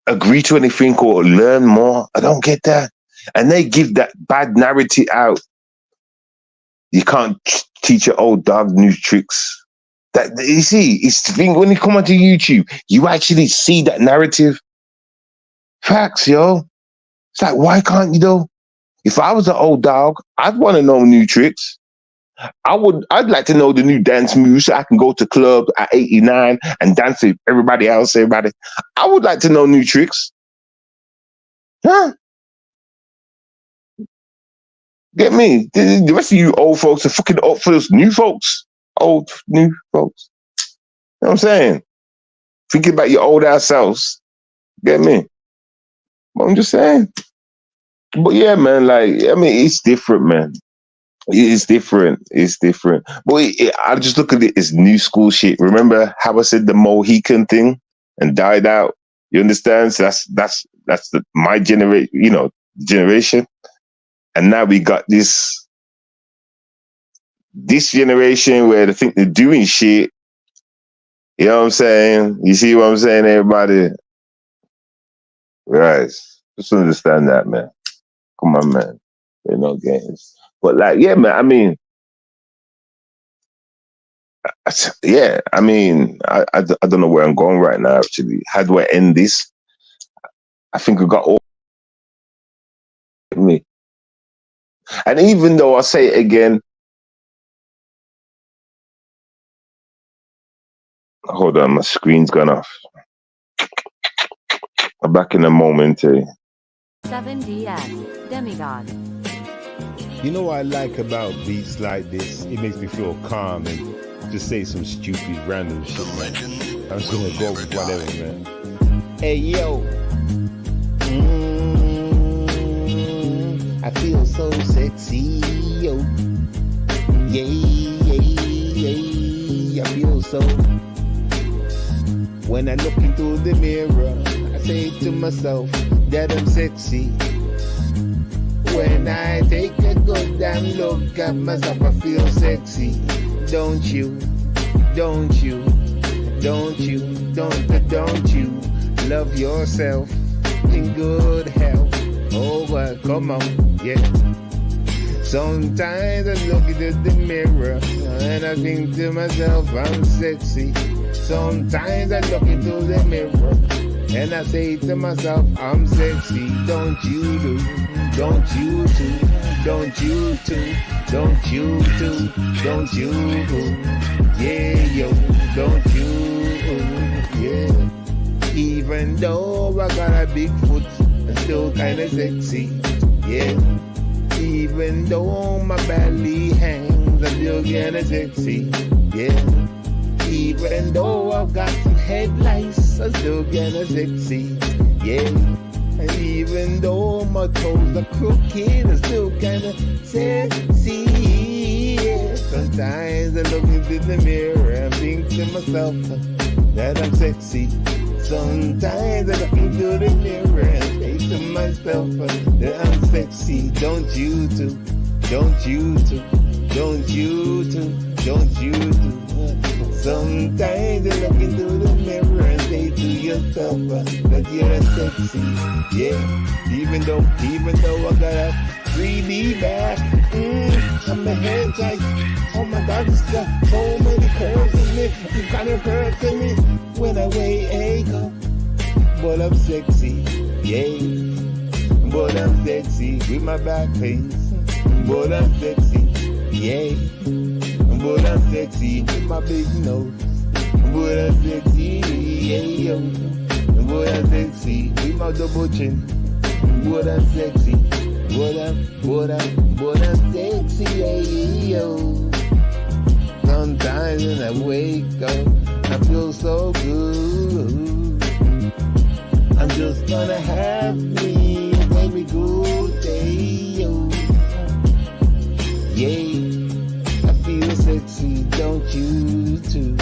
agree to anything or learn more. I don't get that. And they give that bad narrative out. You can't teach your old dog new tricks. That you see, it's the thing when you come onto YouTube, you actually see that narrative. Facts, yo. It's like, why can't you though? If I was an old dog, I'd want to know new tricks. I'd like to know the new dance moves so I can go to club at 89 and dance with everybody else, everybody. I would like to know new tricks. Huh? Get me? The rest of you old folks are fucking up for those new folks. Old new folks. You know what I'm saying? Thinking about your old ass selves. Get me? I'm just saying. But yeah, man, like, I mean, it's different, man. It's different. It's different. But I just look at it as new school shit. Remember how I said the Mohican thing and died out? You understand? So that's my generation, generation. And now we got this generation where they think they're doing shit. You know what I'm saying? You see what I'm saying, everybody? Right. Just understand that, man. Come on, man. They're no games. But like, yeah, man, I mean, yeah, I mean, I don't know where I'm going right now, actually. How do I end this? I think I got all me. And even though I say it again, hold on, my screen's gone off. I'm back in a moment, eh? 7DS Demigod. You know what I like about beats like this? It makes me feel calm and just say some stupid random shit, man. I'm just gonna go with whatever, man. Hey yo, I feel so sexy, yo. Yeah, I feel so. When I look into the mirror, I say to myself that I'm sexy. When I take a good damn look at myself, I feel sexy. Don't you love yourself in good health? Oh, well, come on, yeah. Sometimes I look into the mirror and I think to myself, I'm sexy. Sometimes I look into the mirror and I say to myself, I'm sexy. Don't you do? Don't you do? Don't you do? Don't you do? Don't you do? Yeah, yo, don't you? Yeah. Even though I got a big foot, I'm still kinda sexy. Yeah. Even though my belly hangs, I'm still kinda sexy. Yeah. Even though I've got some headlights, I'm still kinda sexy. Yeah. And even though my toes are crooked, I'm still kinda sexy. Yeah. Sometimes I look into the mirror and think to myself that I'm sexy. Sometimes I look into the mirror and say to myself that I'm sexy. Don't you do? Don't you do? Don't you do? Don't you do? Sometimes you look into the mirror and say to yourself that you're sexy. Yeah, even though I got a 3D back, and my head tight. Oh my God, it's got so many curves in it. You kind of hurt to me when I wake up. But I'm sexy, yeah. But I'm sexy with my back face. But I'm sexy, yeah. But I'm sexy with my big nose. But I'm sexy, yeah, yo. But I'm sexy with my double chin. But I'm sexy. But I'm sexy, yeah, yo. Sometimes when I wake up, I feel so good. I'm just gonna have me a very good day, yo. Yeah. Feel sexy, don't you too?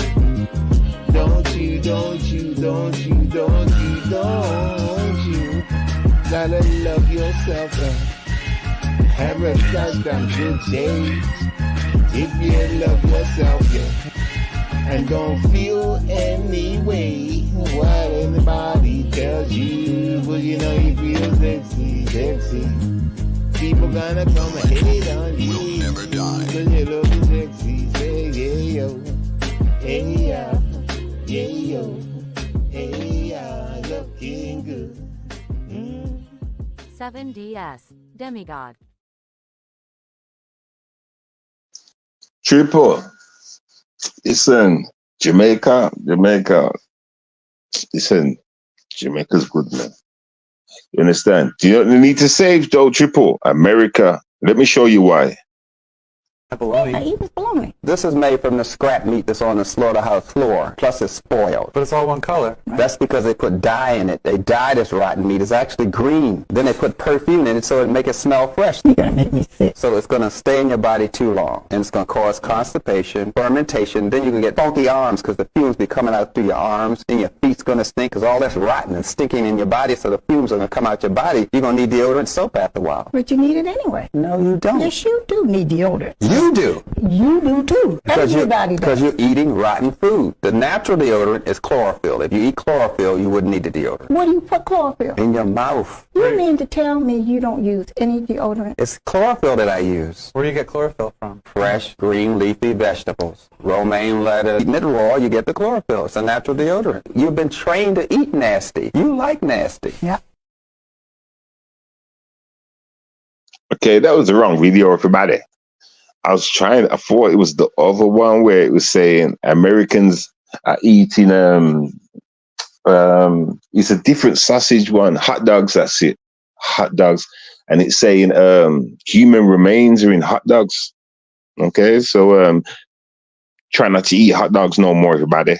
Don't you? Gotta love yourself and have a goddamn good day. If you love yourself, yeah, and don't feel any way what anybody tells you, but you know you feel sexy. People gonna come and hate on you. Never die. Cause you look sexy. Say yeah yo. Hey yeah. Yeah yo. Hey yeah. Looking good. 7DS Demigod. Triple. Listen, Jamaica. Listen, Jamaica's good, man. You understand? Do you know what they need to save, though, Triple? America. Let me show you why. I eat this bologna. This is made from the scrap meat that's on the slaughterhouse floor. Plus, it's spoiled. But it's all one color. Right. That's because they put dye in it. They dye this rotten meat. It's actually green. Then they put perfume in it so it make it smell fresh. You're gonna make me sick. So it's gonna stay in your body too long, and it's gonna cause constipation, fermentation. Then you can get funky arms because the fumes be coming out through your arms, and your feet's gonna stink because all that's rotten and stinking in your body. So the fumes are gonna come out your body. You're gonna need deodorant soap after a while. But you need it anyway. No, you don't. Yes, you do need deodorant. You do. You do too. Everybody does. Because you're eating rotten food. The natural deodorant is chlorophyll. If you eat chlorophyll, you wouldn't need the deodorant. Where do you put chlorophyll? In your mouth. You mean to tell me you don't use any deodorant? It's chlorophyll that I use. Where do you get chlorophyll from? Fresh, green, leafy vegetables. Romaine lettuce. Eating it raw, you get the chlorophyll. It's a natural deodorant. You've been trained to eat nasty. You like nasty. Yeah. Okay, that was the wrong video, everybody. I thought it was the other one where it was saying Americans are eating, it's a different sausage one, hot dogs, that's it, hot dogs. And it's saying human remains are in hot dogs. Okay, so try not to eat hot dogs no more, everybody.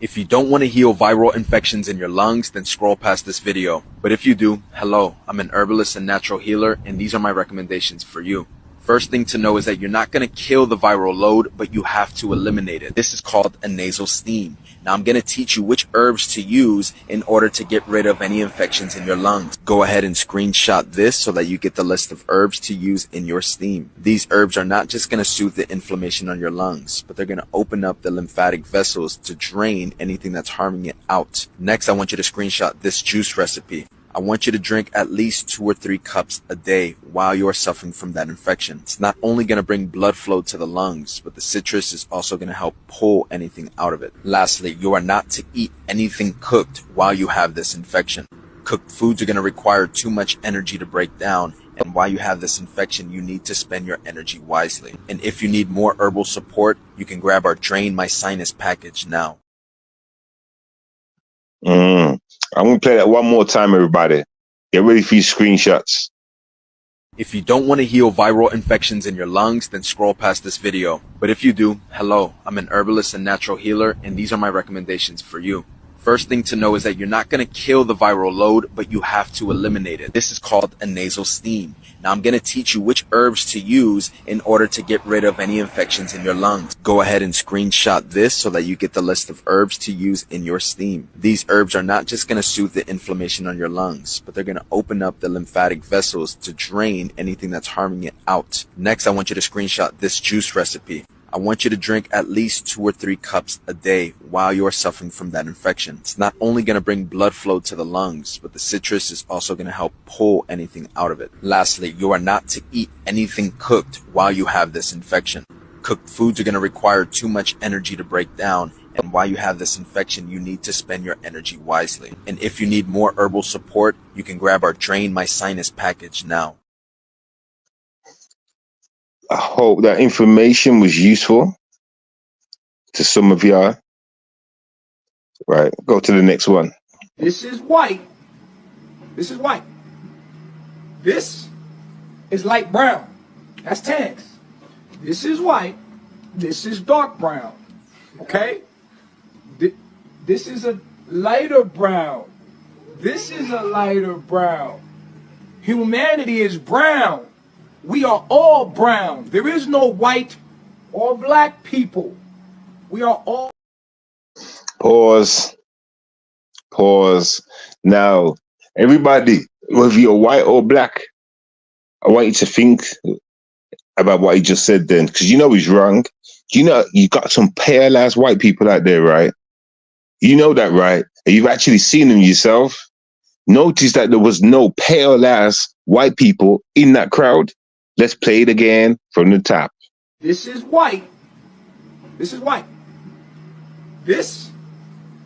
If you don't want to heal viral infections in your lungs, then scroll past this video. But if you do, hello, I'm an herbalist and natural healer, and these are my recommendations for you. First thing to know is that you're not going to kill the viral load, but you have to eliminate it. This is called a nasal steam. Now I'm going to teach you which herbs to use in order to get rid of any infections in your lungs. Go ahead and screenshot this so that you get the list of herbs to use in your steam. These herbs are not just going to soothe the inflammation on your lungs, but they're going to open up the lymphatic vessels to drain anything that's harming it out. Next, I want you to screenshot this juice recipe. I want you to drink at least 2 or 3 cups a day while you are suffering from that infection. It's not only going to bring blood flow to the lungs, but the citrus is also going to help pull anything out of it. Lastly, you are not to eat anything cooked while you have this infection. Cooked foods are going to require too much energy to break down, and while you have this infection, you need to spend your energy wisely. And if you need more herbal support, you can grab our Drain My Sinus package now. I'm going to play that one more time, everybody. Get ready for your screenshots. If you don't want to heal viral infections in your lungs, then scroll past this video. But if you do, hello, I'm an herbalist and natural healer, and these are my recommendations for you. First thing to know is that you're not going to kill the viral load, but you have to eliminate it. This is called a nasal steam. Now I'm going to teach you which herbs to use in order to get rid of any infections in your lungs. Go ahead and screenshot this so that you get the list of herbs to use in your steam. These herbs are not just going to soothe the inflammation on your lungs, but they're going to open up the lymphatic vessels to drain anything that's harming it out. Next, I want you to screenshot this juice recipe. I want you to drink at least 2 or 3 cups a day while you are suffering from that infection. It's not only going to bring blood flow to the lungs, but the citrus is also going to help pull anything out of it. Lastly, you are not to eat anything cooked while you have this infection. Cooked foods are going to require too much energy to break down, and while you have this infection, you need to spend your energy wisely. And if you need more herbal support, you can grab our Drain My Sinus package now. I hope that information was useful to some of y'all. Right, go to the next one. This is white. This is white. This is light brown. That's tanks. This is white. This is dark brown. Okay? This is a lighter brown. This is a lighter brown. Humanity is brown. We are all brown. There is no white or black people. We are all... Pause. Now, everybody, whether you're white or black, I want you to think about what he just said then, because you know he's wrong. You know, you got some pale ass white people out there, right? You know that, right? And you've actually seen them yourself. Notice that there was no pale ass white people in that crowd. Let's play it again from the top. This is white. This is white. This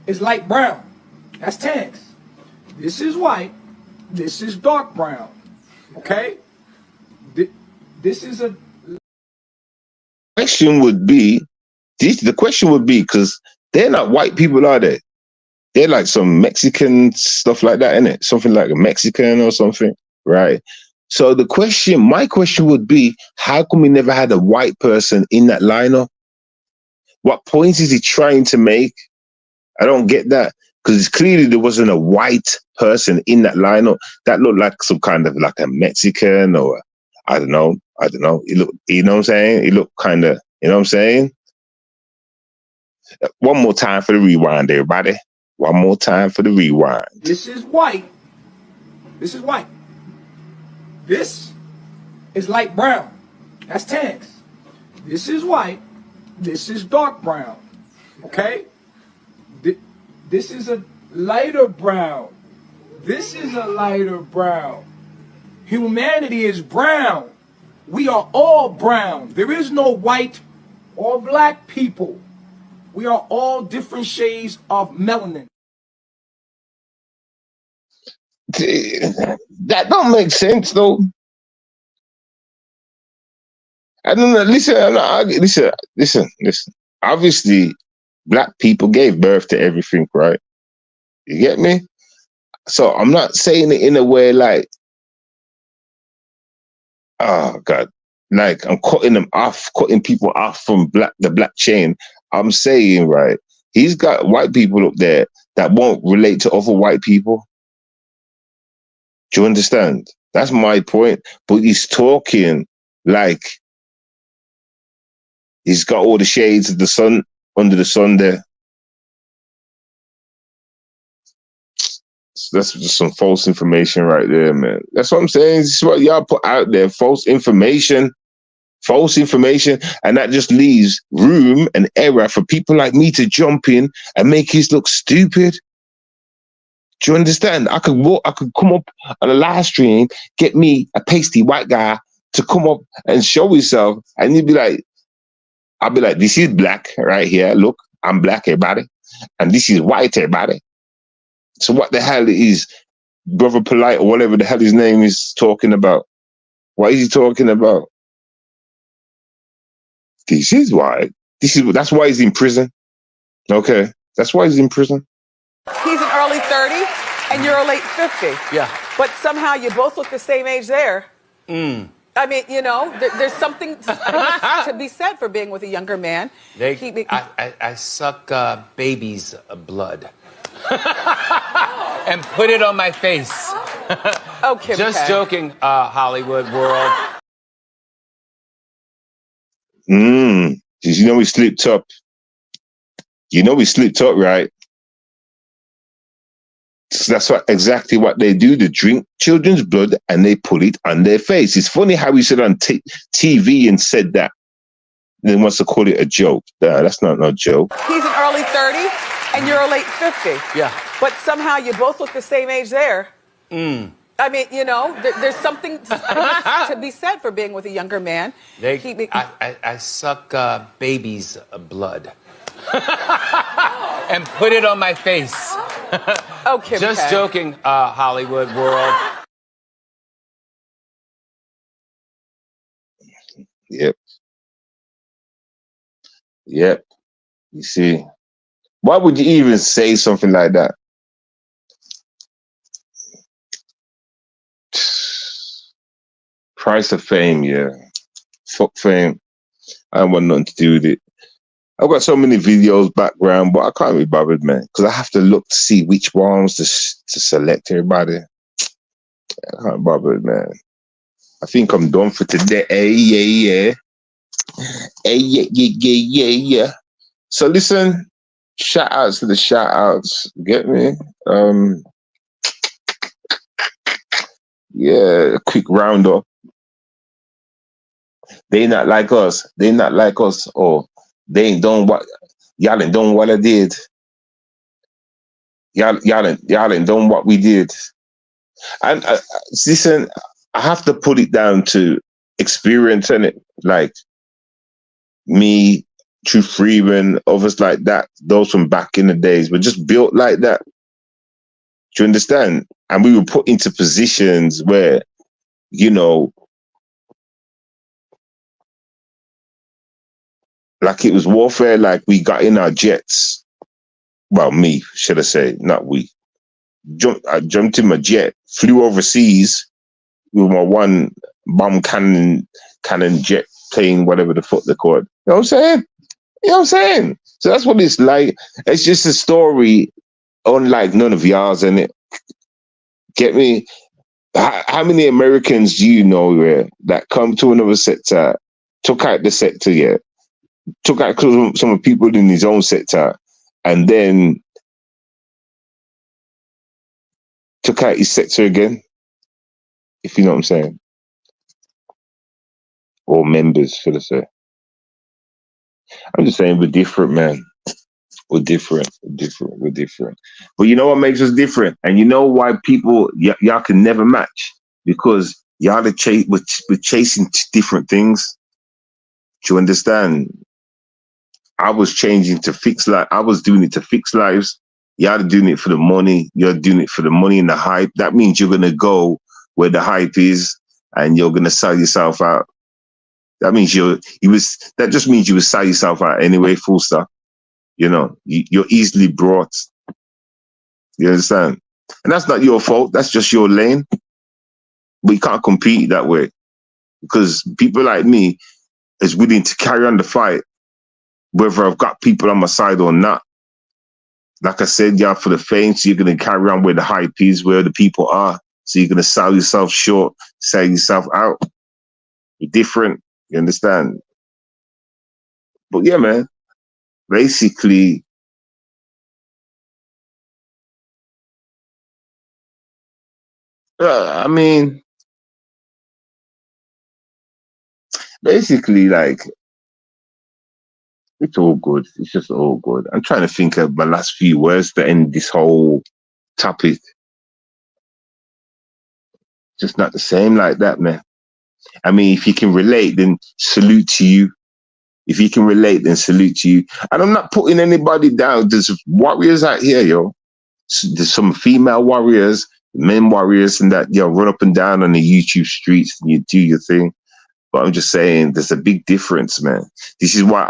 is light brown. That's tanks. This is white. This is dark brown. Okay? This is a question would be, the question would be, because they're not white people, are they? They're like some Mexican stuff like that, isn't it? Something like a Mexican or something, right? So my question would be, how come we never had a white person in that lineup? What point is he trying to make? I don't get that, because clearly there wasn't a white person in that lineup that looked like some kind of like a Mexican or I don't know. It looked, you know what I'm saying? It looked kind of, you know what I'm saying? One more time for the rewind, everybody. One more time for the rewind. This is white. This is white. This is light brown. That's tanks. This is white. This is dark brown. Okay? This is a lighter brown. This is a lighter brown. Humanity is brown. We are all brown. There is no white or black people. We are all different shades of melanin. That don't make sense, though. I don't know. Listen. Obviously, black people gave birth to everything, right? You get me? So I'm not saying it in a way like, oh God, like I'm cutting people off from the black chain. I'm saying, right, he's got white people up there that won't relate to other white people. Do you understand? That's my point. But he's talking like he's got all the shades of the sun under the sun there. So that's just some false information right there, man. That's what I'm saying. This is what y'all put out there. False information, and that just leaves room and error for people like me to jump in and make us look stupid. Do you understand? I could come up on a live stream, get me a pasty white guy to come up and show himself, and you'd be like, I'll be like, this is black right here. Look, I'm black, everybody, and this is white, everybody. So what the hell is Brother Polite or whatever the hell his name is talking about? What is he talking about? This is why. That's why he's in prison. Okay, that's why he's in prison. He's an early 30 and you're a late 50. Yeah. But somehow you both look the same age there. I mean, you know, there's something to be said for being with a younger man. I suck baby's blood. And put it on my face. Okay. Just joking, Hollywood world. You know we slipped up. Right? So that's exactly what they do. They drink children's blood and they put it on their face. It's funny how he said on TV and said that. And then wants to call it a joke. That's not no joke. He's an early 30 and you're a late 50. Yeah. But somehow you both look the same age there. I mean, you know, there's something to be said for being with a younger man. I suck baby's blood. And put it on my face. Okay. Just joking, Hollywood world. Yep. You see, why would you even say something like that? Price of fame, yeah. Fuck fame. I don't want nothing to do with it. I've got so many videos background, but I can't be bothered, man, because I have to look to see which ones to select everybody. I can't bother, man. I think I'm done for today. Yeah. Yeah. So listen, shout outs to the shout outs. Get me? Yeah, a quick roundup. They not like us. Or they ain't done what y'all ain't done what I did. Y'all ain't done what we did. And listen, I have to put it down to experience, and it like me, True Freeman, others like that. Those from back in the days were just built like that. Do you understand? And we were put into positions where, you know, like it was warfare. Like we got in our jets. Well, me, should I say, not we. I jumped in my jet, flew overseas with my one bomb cannon jet plane, whatever the fuck they call it. You know what I'm saying? You know what I'm saying? So that's what it's like. It's just a story unlike none of y'all's, in it. Get me? How many Americans do you know that come to another sector, took out the sector, yeah, took out some people in his own sector, and then took out his sector again, if you know what I'm saying? Or members, should I say. I'm just saying we're different, man. We're different. We're different. But you know what makes us different? And you know why people, y'all can never match? Because y'all we're chasing different things. Do you understand? I was changing to fix life. I was doing it to fix lives. Y'all are doing it for the money. You're doing it for the money and the hype. That means you're going to go where the hype is and you're going to sell yourself out. That means that just means you would sell yourself out anyway, full stop. You know, you're easily brought. You understand? And that's not your fault. That's just your lane. But you can't compete that way because people like me is willing to carry on the fight, whether I've got people on my side or not. Like I said, yeah, for the fame, so you're going to carry on where the hype is, where the people are. So you're going to sell yourself short, sell yourself out. You're different. You understand? But yeah, man, basically, I mean, basically, like, it's all good. It's just all good. I'm trying to think of my last few words to end this whole topic. Just not the same like that, man. I mean, if you can relate, then salute to you. If you can relate, then salute to you. And I'm not putting anybody down. There's warriors out here, yo. There's some female warriors, men warriors, and that, yo, run up and down on the YouTube streets and you do your thing. But I'm just saying, there's a big difference, man. This is why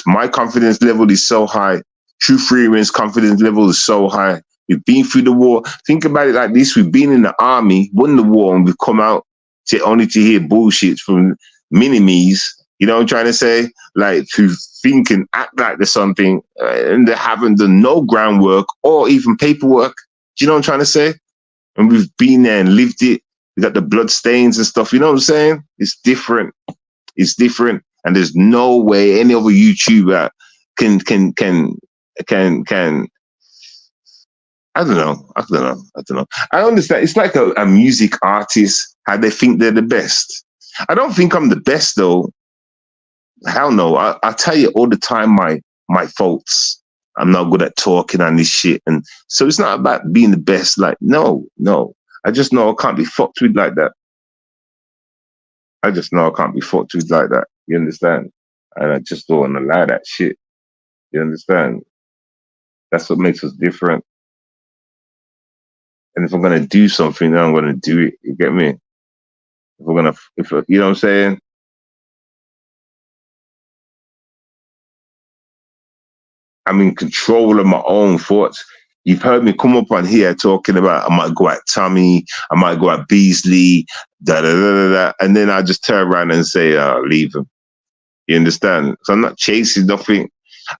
my confidence level is so high. True Freeman's confidence level is so high. We've been through the war. Think about it like this. We've been in the army, won the war, and we've come out only to hear bullshit from mini-me's. You know what I'm trying to say? Like, to think and act like there's something, and they haven't done no groundwork or even paperwork. Do you know what I'm trying to say? And we've been there and lived it. We got the blood stains and stuff. You know what I'm saying? It's different. It's different. And there's no way any other YouTuber can I don't know. I understand. It's like a music artist, how they think they're the best. I don't think I'm the best though. Hell no. I tell you all the time my faults. I'm not good at talking on this shit. And so it's not about being the best. Like, no. I just know I can't be fucked with like that. I just know I can't be fucked with like that. You understand? And I just don't want to allow that shit. You understand? That's what makes us different. And if I'm gonna do something, then I'm gonna do it. You get me? You know what I'm saying? I'm in control of my own thoughts. You've heard me come up on here talking about I might go at Tommy, I might go at Beasley, and then I just turn around and say, leave him. You understand? So I'm not chasing nothing.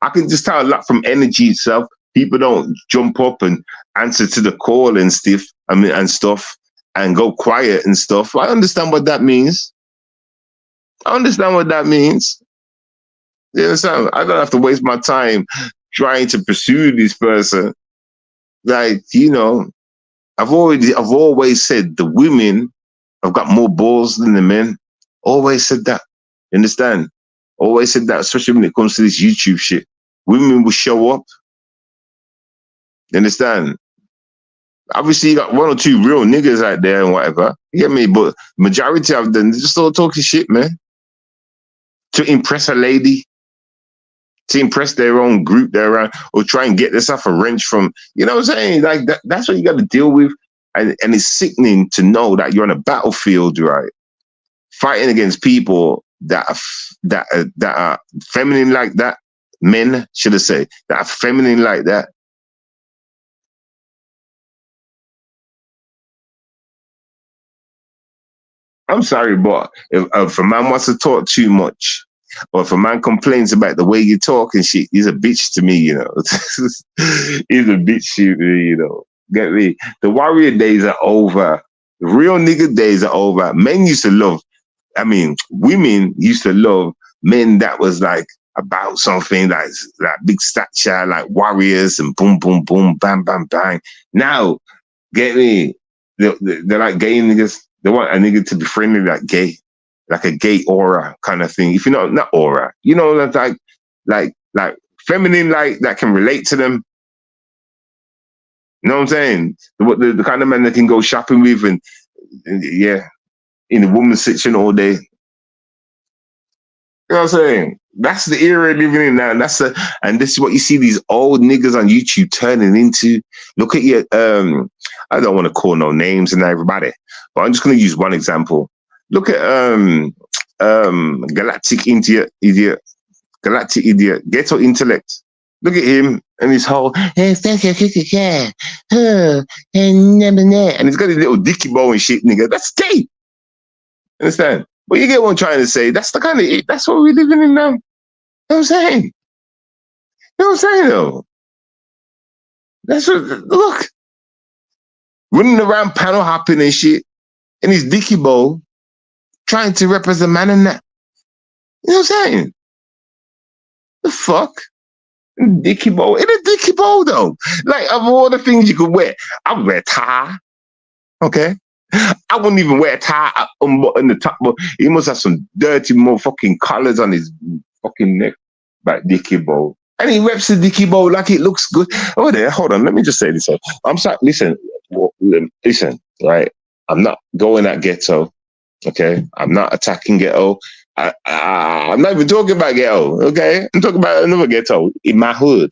I can just tell a lot from energy itself. People don't jump up and answer to the call and stuff. And stuff, and go quiet and stuff. I understand what that means. You understand? I don't have to waste my time trying to pursue this person. Like, you know, I've always said the women have got more balls than the men. Always said that. You understand? Always said that, especially when it comes to this YouTube shit. Women will show up. You understand? Obviously, you got one or two real niggas out there and whatever. You get me? But majority of them, they just all talking shit, man. To impress a lady, to impress their own group they're around, or try and get themselves a wrench from, you know what I'm saying? Like, that's what you got to deal with. And it's sickening to know that you're on a battlefield, right? Fighting against people that are feminine like that, men should I say, that are feminine like that. I'm sorry, but if a man wants to talk too much, or if a man complains about the way you talk and shit, he's a bitch to me, you know. He's a bitch to me, you know. Get me? The warrior days are over. The real nigga days are over. Men used to love, I mean, women used to love men that was like about something like big stature, like warriors and boom, boom, boom, bam, bam, bang. Now, get me? They're like gay niggas. They want a nigga to be friendly, like gay, like a gay aura kind of thing. If you know, not aura, you know, that's like feminine, like that can relate to them. You know what I'm saying? The kind of man that can go shopping with and yeah, in the woman's section all day. You know what I'm saying? That's the era living in now. And this is what you see these old niggas on YouTube turning into. Look at your I don't want to call no names and everybody, but I'm just gonna use one example. Look at Galactic Idiot, Ghetto Intellect. Look at him and his whole and he's got his little dicky bow and shit, nigga. That's gay. Understand? But you get what I'm trying to say. That's the kind of that's what we're living in now. You know what I'm saying? You know what I'm saying though? That's what look. Running around panel hopping and shit in his dicky bowl, trying to represent man and that. You know what I'm saying? The fuck? Dicky bowl. In a dicky bowl though. Like of all the things you could wear, I would wear a tie. Okay? I wouldn't even wear a tie on the top, but he must have some dirty motherfucking collars on his fucking neck. But dicky bowl. And he reps the dicky bowl like it looks good. Oh, there, hold on. Let me just say this. I'm sorry. Listen, right? I'm not going at ghetto. Okay? I'm not attacking ghetto. I'm not even talking about ghetto. Okay? I'm talking about another ghetto in my hood.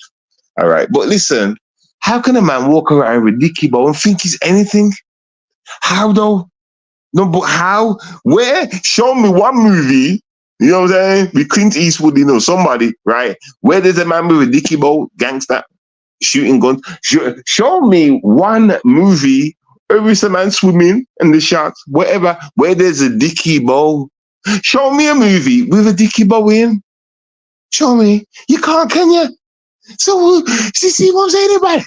All right? But listen, how can a man walk around with dicky bowl and think he's anything? How though? No, but how? Where? Show me one movie, you know what I'm saying? With Clint Eastwood, you know, somebody, right? Where there's a man with a dicky bow, gangster, shooting guns. Show me one movie where there's a man swimming in the sharks, whatever, where there's a dicky bow. Show me a movie with a dicky bow in. Show me. You can't, can you? So, see what I'm saying, everybody?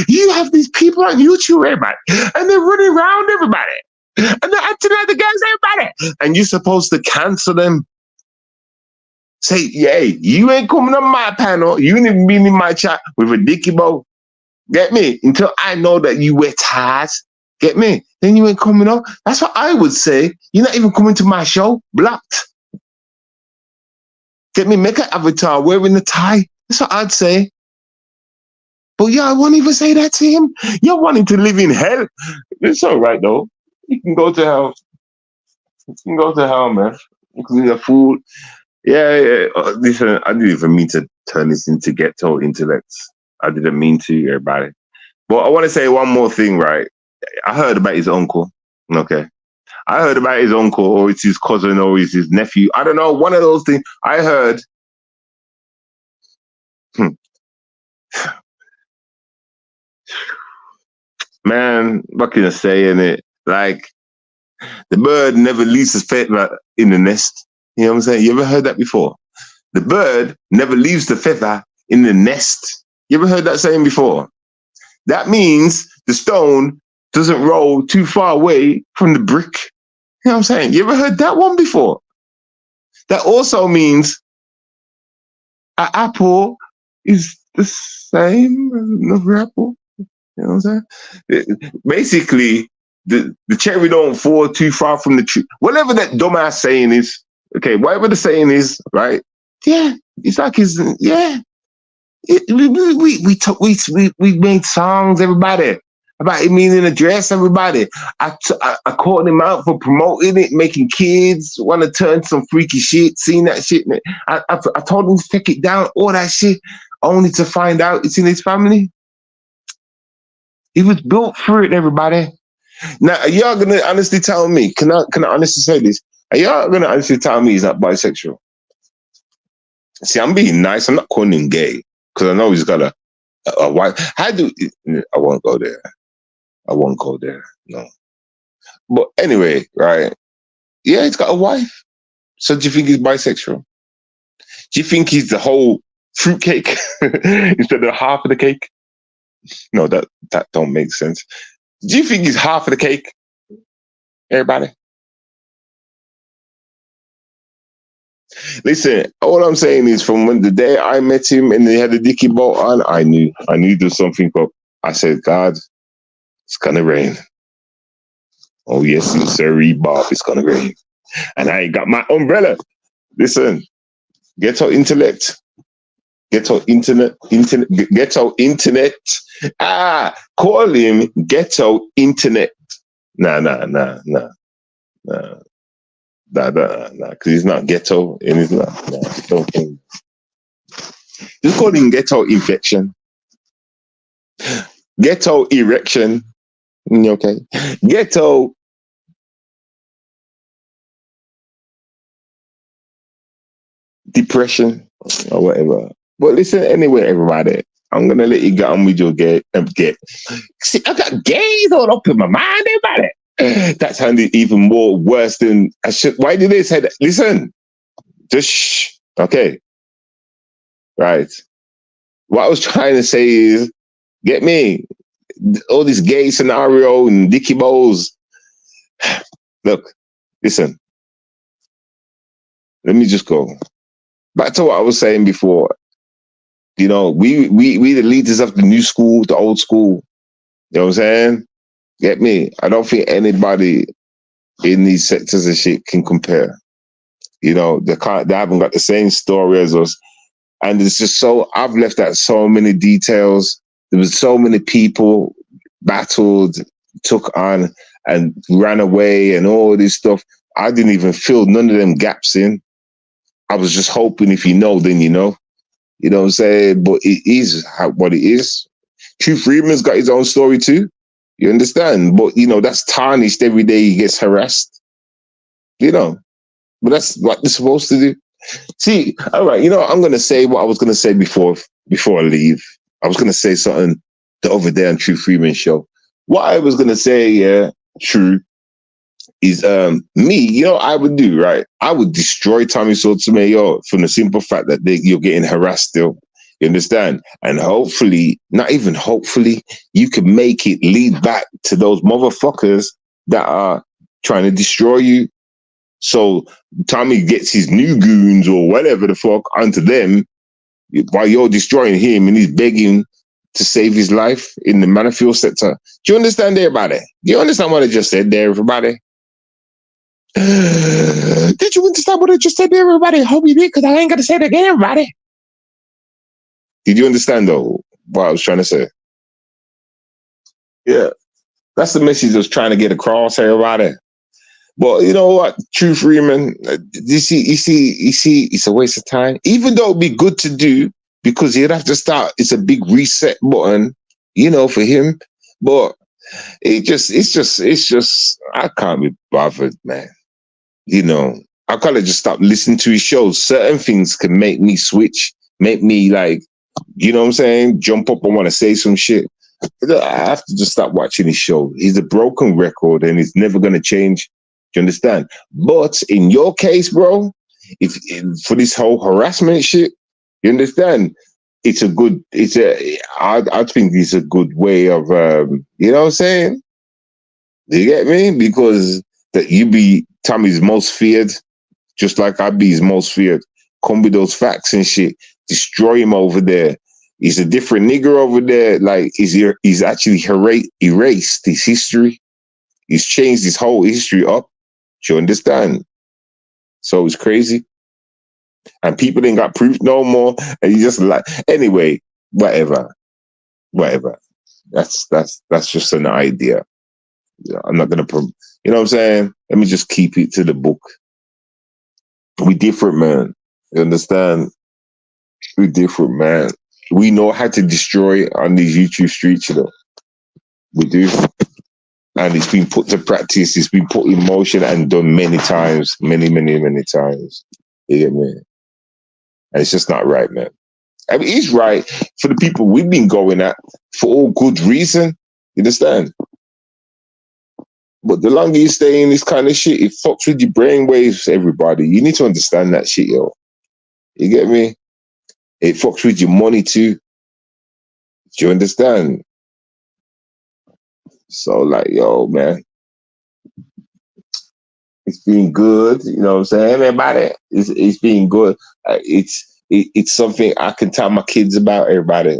You have these people on YouTube, everybody, and they're running around everybody, and they're acting like the guys, everybody, and you're supposed to cancel them. Say, yeah, you ain't coming on my panel, you ain't even been in my chat with a dicky bow. Get me? Until I know that you wear ties. Get me? Then you ain't coming on. That's what I would say. You're not even coming to my show. Blocked. Get me? Make an avatar wearing the tie. That's what I'd say. But y'all won't even say that to him. Y'all want him to live in hell. It's all right, though. You can go to hell. You can go to hell, man. You can be a fool. Yeah. Listen, I didn't even mean to turn this into ghetto intellects. I didn't mean to, everybody. But I want to say one more thing, right? I heard about his uncle. Okay. I heard about his uncle, or it's his cousin, or it's his nephew. I don't know. One of those things. I heard. Man, what can I say in it? Like, the bird never leaves his feather in the nest. You know what I'm saying? You ever heard that before? The bird never leaves the feather in the nest. You ever heard that saying before? That means the stone doesn't roll too far away from the brick. You know what I'm saying? You ever heard that one before? That also means an apple is the same as another apple. You know what I'm saying? Basically, the cherry don't fall too far from the tree. Whatever that dumbass saying is, okay, whatever the saying is, right? Yeah, it's like his, yeah. We made songs, everybody, about him being in a dress, everybody. I called him out for promoting it, making kids want to turn some freaky shit, seeing that shit. I told him to take it down, all that shit, only to find out it's in his family. He was built for it, everybody. Now, y'all gonna honestly tell me, can I honestly say this? Are y'all gonna actually tell me he's not bisexual? See, I'm being nice. I'm not calling him gay because I know he's got a wife. How do I won't go there? I won't go there. No. But anyway, right? Yeah, he's got a wife. So do you think he's bisexual? Do you think he's the whole fruitcake instead of half of the cake? No, that don't make sense. Do you think he's half of the cake? Everybody? Listen, all I'm saying is from when the day I met him and he had the dicky boat on, I knew there's something up. I said, God, it's gonna rain. Oh yes, sir, Bob, it's gonna rain. And I ain't got my umbrella. Listen, ghetto intellect. Ghetto internet. Call him ghetto internet. Nah. Because he's not ghetto and he's not. Nah, don't think. Just call him ghetto infection. Ghetto erection. Okay. Ghetto. Depression or whatever. But listen, anyway, everybody, I'm gonna let you get on with your get. See, I got gays all up in my mind, everybody. That sounded even more worse than I should. Why did they say that? Listen, just shh. Okay, right. What I was trying to say is, get me all this gay scenario and dicky bows. Look, listen. Let me just go back to what I was saying before. You know, we the leaders of the new school, the old school. You know what I'm saying? Get me? I don't think anybody in these sectors and shit can compare. You know, they haven't got the same story as us. And it's just so, I've left out so many details. There was so many people battled, took on, and ran away and all this stuff. I didn't even fill none of them gaps in. I was just hoping if you know, then you know. You know what I'm saying? But it is what it is. True Freeman's got his own story too. You understand? But, you know, that's tarnished every day he gets harassed. You know? But that's what they're supposed to do. See, all right, you know, I'm going to say what I was going to say before I leave. I was going to say something the other day on True Freeman show. What I was going to say, yeah, True, is me, you know, I would do, right? I would destroy Tommy Sotomayor from the simple fact that you're getting harassed still. You understand? And hopefully, not even hopefully, you can make it lead back to those motherfuckers that are trying to destroy you. So Tommy gets his new goons or whatever the fuck onto them while you're destroying him and he's begging to save his life in the Manafield sector. Do you understand, everybody? Do you understand what I just said there, everybody? Did you understand what I just said there, everybody? I hope you did, because I ain't got to say it again, everybody. Did you understand, though, what I was trying to say? Yeah. That's the message I was trying to get across, everybody. But you know what, True Freeman, you see, it's a waste of time. Even though it'd be good to do, because he'd have to start, it's a big reset button, you know, for him. But it's just, I can't be bothered, man. You know, I kind of just stop listening to his shows. Certain things can make me switch, make me like, you know what I'm saying, jump up and want to say some shit. I have to just stop watching his show. He's a broken record and he's never going to change. Do you understand? But in your case, bro, if for this whole harassment shit, you understand? I think it's a good way of, you know what I'm saying? Do you get me? Because that you be Tommy's most feared, just like I be his most feared. Come with those facts and shit. Destroy him over there. He's a different nigger over there. Like, he's actually erased his history. He's changed his whole history up. Do you understand? So it's crazy. And people ain't got proof no more. And you just like, anyway, whatever. That's just an idea. I'm not going to, you know what I'm saying? Let me just keep it to the book. We different, man. You understand? We different, man. We know how to destroy on these YouTube streets, you know. We do. And it's been put to practice, it's been put in motion and done many times, many times. You get me? And it's just not right, man. I mean, he's right for the people we've been going at for all good reason. You understand? But the longer you stay in this kind of shit, it fucks with your brain waves, everybody. You need to understand that shit, yo. You get me? It fucks with your money too. Do you understand? So, like, yo, man, it's been good. You know what I'm saying, everybody? It's been good. It's something I can tell my kids about, everybody.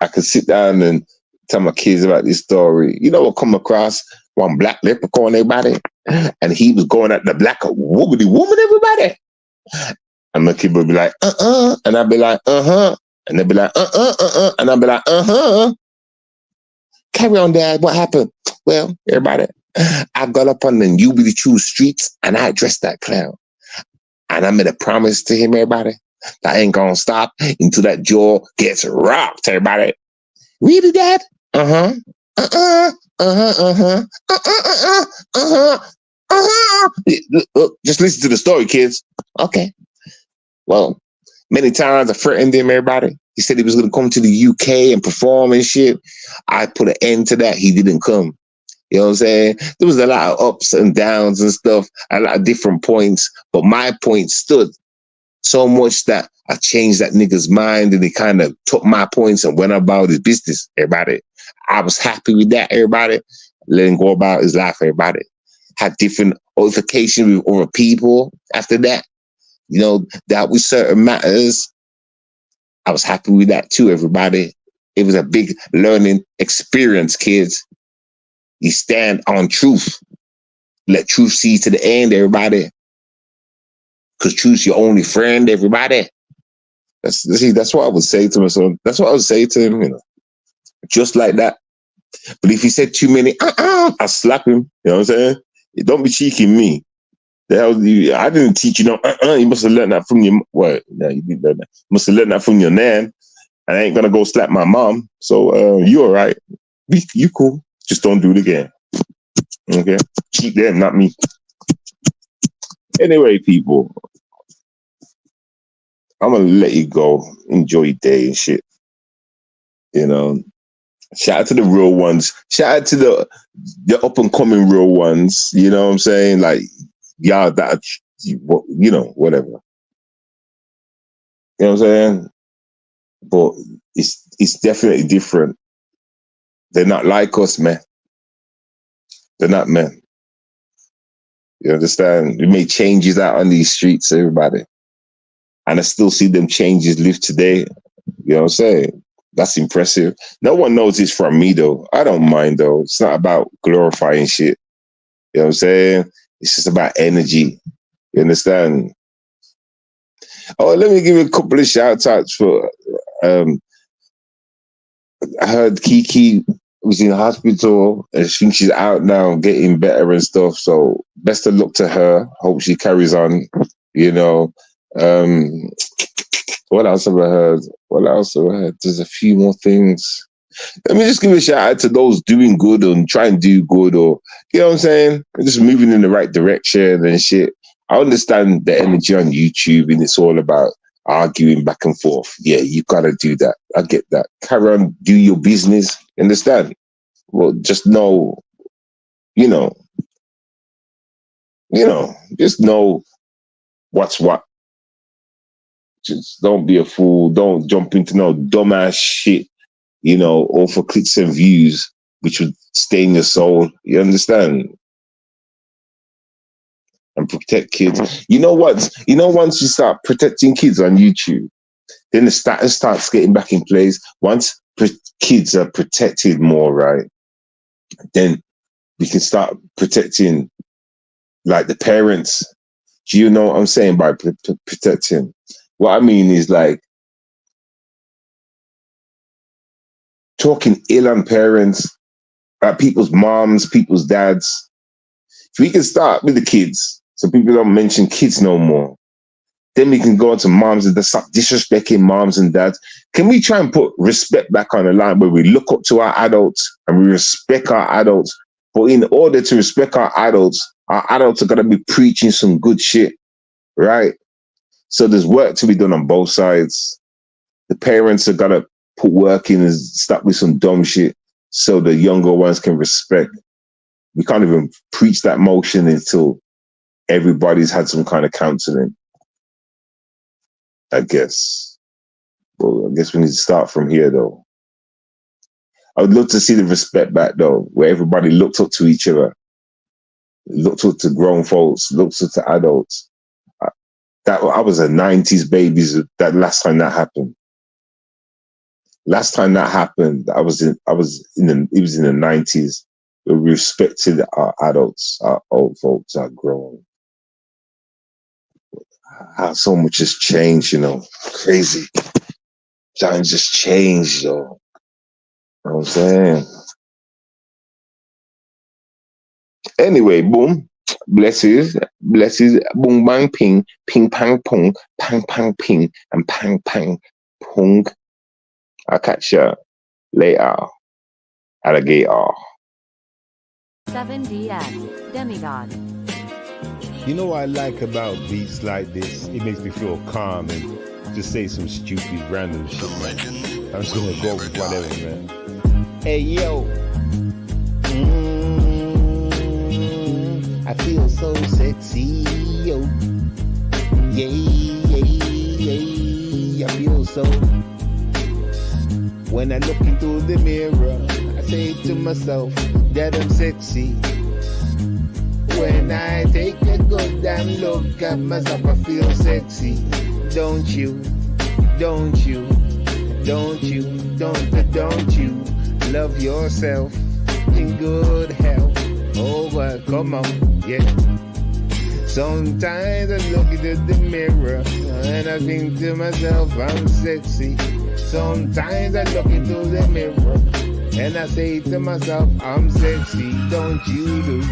I could sit down and tell my kids about this story. You know, I come across one black leprechaun, everybody, and he was going at the black woman, everybody. And my kid would be like, and I'd be like, and they'd be like, and I'd be like, Carry on, Dad. What happened? Well, everybody, I got up on the Newbie True streets and I addressed that clown. And I made a promise to him, everybody, that I ain't gonna stop until that jaw gets rocked, everybody. Really, Dad? Just listen to the story, kids. Okay. Well, many times I threatened him, everybody. He said he was going to come to the UK and perform and shit. I put an end to that. He didn't come. You know what I'm saying? There was a lot of ups and downs and stuff, a lot of different points, but my point stood so much that I changed that nigga's mind and he kind of took my points and went about his business, everybody. I was happy with that, everybody. Let him go about his life, everybody. Had different altercations with other people after that. You know, that with certain matters. I was happy with that too, everybody. It was a big learning experience, kids. You stand on truth. Let truth see to the end, everybody. Because truth's your only friend, everybody. That's what I would say to my son. That's what I would say to him, you know. Just like that. But if he said too many, I'll slap him. You know what I'm saying? Don't be cheeking me. The hell, I didn't teach you no. You must have learned that from your. What? No, you didn't learn that. You must have learned that from your nan. I ain't gonna go slap my mom. So you all right? You cool? Just don't do it again. Okay? Cheat them, not me. Anyway, people, I'm gonna let you go. Enjoy your day and shit. You know. Shout out to the real ones. Shout out to the up and coming real ones. You know what I'm saying? Like y'all that you know, whatever. You know what I'm saying? But it's definitely different. They're not like us, man. They're not, man. You understand? We made changes out on these streets, everybody. And I still see them changes live today. You know what I'm saying? That's impressive. No one knows it's from me, though. I don't mind, though. It's not about glorifying shit. You know what I'm saying? It's just about energy. You understand? Oh, let me give you a couple of shout outs for I heard Kiki was in the hospital and I think she's out now getting better and stuff. So best of luck to her. Hope she carries on. You know. What else have I heard? There's a few more things. Let me just give a shout out to those doing good and trying to do good, or you know what I'm saying? Just moving in the right direction and shit. I understand the energy on YouTube and it's all about arguing back and forth. Yeah, you gotta do that. I get that. Carry on, do your business. Understand? Well, just know, just know what's what. Just don't be a fool. Don't jump into no dumbass shit, all for clicks and views, which would stain your soul. You understand? And protect kids. You know what? Once you start protecting kids on YouTube, then the status starts getting back in place. Once kids are protected more, right? Then we can start protecting, like, the parents. Do you know what I'm saying by protecting? What I mean is, like, talking ill on parents, people's moms, people's dads. If we can start with the kids, so people don't mention kids no more, Then we can go on to moms and stop disrespecting moms and dads. Can we try and put respect back on the line where we look up to our adults and we respect our adults? But in order to respect our adults are going to be preaching some good shit, right? So there's work to be done on both sides. The parents are going to put work in and stop with some dumb shit so the younger ones can respect. We can't even preach that motion until everybody's had some kind of counseling, I guess. Well, I guess we need to start from here, though. I would love to see the respect back, though, where everybody looked up to each other, looked up to grown folks, looked up to adults. I was a 90s baby that last time that happened. Last time that happened, it was in the 90s. We respected our adults, our old folks, our grown. How so much has changed, crazy. Times just changed, yo. You know what I'm saying? Anyway, boom. Blesses, boom, bang, ping, ping, pang, pong, pang, pang, ping, and pang, pang, pong. I'll catch ya later, alligator. 7DS, Demigod. You know what I like about beats like this? It makes me feel calm and just say some stupid random shit, man. I'm just gonna go with whatever, man. Hey, yo. I feel so sexy, yo. Yeah, I feel so. When I look into the mirror, I say to myself that I'm sexy. When I take a good damn look at myself, I feel sexy. Don't you love yourself in good health? Oh, well, come on, yeah. Sometimes I look into the mirror and I think to myself, I'm sexy. Sometimes I look into the mirror and I say to myself, I'm sexy. Don't you too,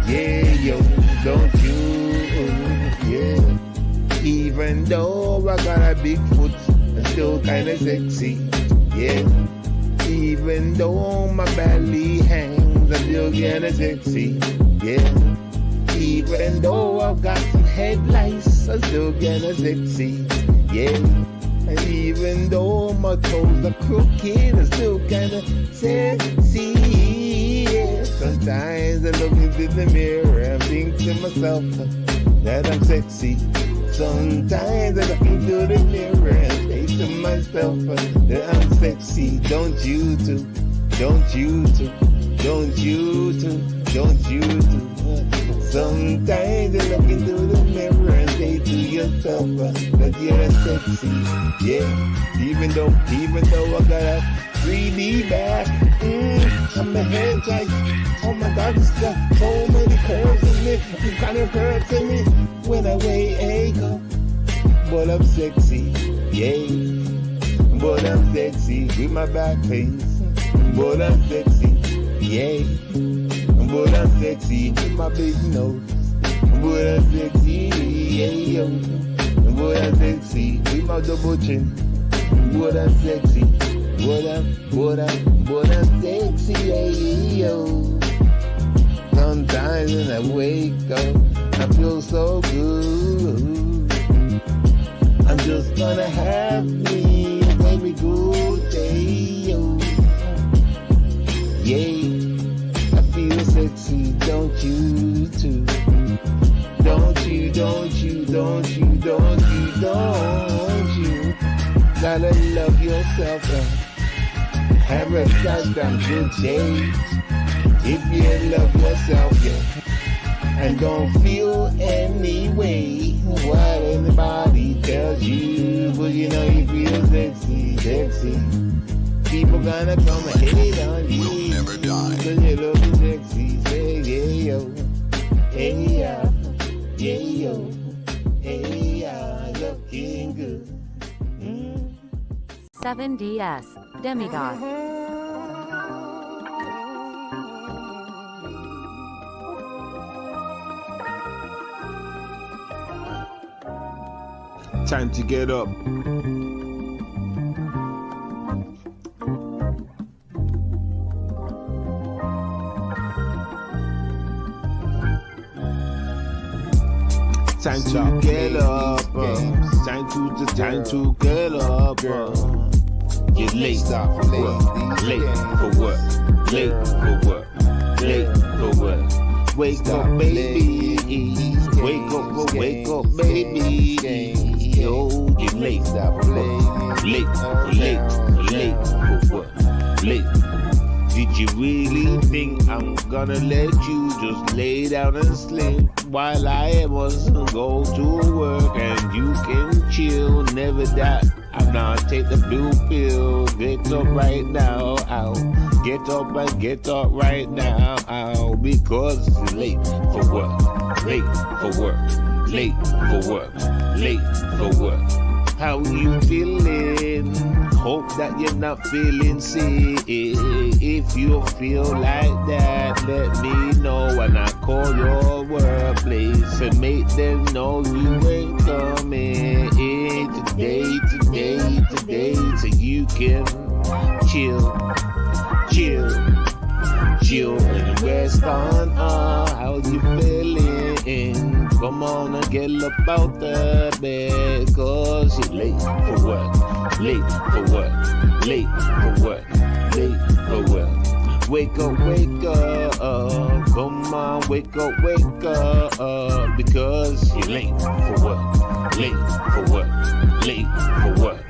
yeah, yo, don't you, yeah. Even though I got a big foot, I'm still kinda sexy, yeah. Even though my belly hangs, I'm still kinda sexy, yeah. Even though I've got some headlights, I'm still kinda sexy, yeah. And even though my toes are crooked, I'm still kinda sexy, yeah. Sometimes I look into the mirror and think to myself that I'm sexy. Sometimes I look into the mirror and say to myself that I'm sexy. Don't you too. Sometimes you look into the mirror and say to yourself that you're sexy, yeah. Even though I got a 3D back, and my head like, oh my God, it's got so many curves in it. It kind of hurts in me when I weigh a cup, but I'm sexy, yeah. But I'm sexy with my back face, but I'm sexy, yeah. But I'm sexy with my big nose. But I'm sexy, yeah, yo. But I'm sexy with my double chin. But I'm sexy. But I'm sexy, yeah, yo. Sometimes when I wake up, I feel so good. I'm just gonna have me a very good day, yo. Yeah. Feel sexy, don't you too? Don't you? Gotta love yourself and have a goddamn good day. If you love yourself, yeah, and don't feel any way what anybody tells you, but you know you feel sexy. People gonna come and hate on you. Never die. Cause you look sexy. Say, yeah, yo. Hey, yeah. Yeah, yo. Hey, yeah. Looking good. 7DS, Demigod. Time to get up. Time to get up. Time to get up. You're late for work. Late for work. Late for work. Late for work. Wake up, baby. Wake up, baby. Yo, you're late for work. Late for work. Late. Did you really think I'm gonna let you just lay down and sleep while I must go to work and you can chill? Never that. I'm not take the blue pill. Get up right now, ow. Get up and get up right now, ow. Because it's late for work. Late for work. Late for work. Late for work. How you feeling? Hope that you're not feeling sick. If you feel like that, let me know and I call your workplace and make them know you ain't coming in today, so you can chill and rest on how you feeling. Come on and get up out the bed, cause you're late for work. Late for work. Late for work. Late for work. Wake up, come on, wake up, because you're late for work. Late for work. Late for work.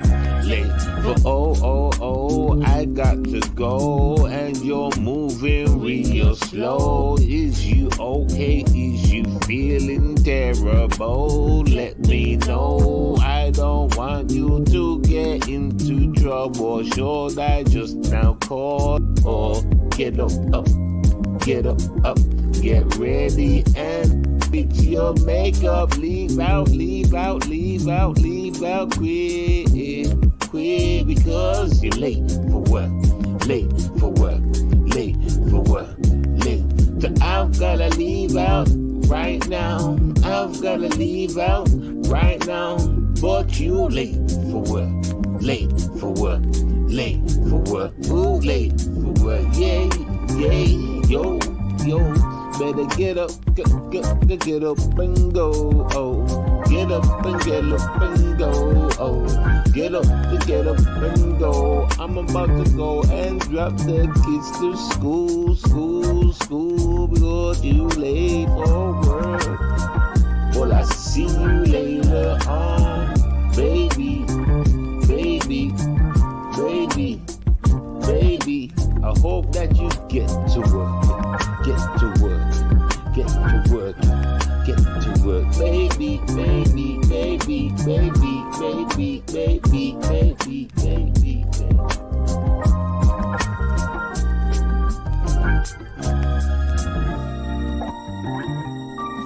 Late for oh, I got to go and you're moving real slow. Is you okay? Is you feeling terrible? Let me know. I don't want you to get into trouble. Should I just now call or get up, get ready and fix your makeup. Leave out quick, because you're late for work. Late for work. Late for work. Late. So I've gotta leave out right now. I've gotta leave out right now. But you late for work. Late for work. Late for work. Ooh, late for work. Yeah, yo. Better get up, get up and go. Oh, get up and go. Oh, get up and go. I'm about to go and drop the kids to school, because you late for work. Well, I see you later on, baby. I hope that you get to work. Get to work, baby.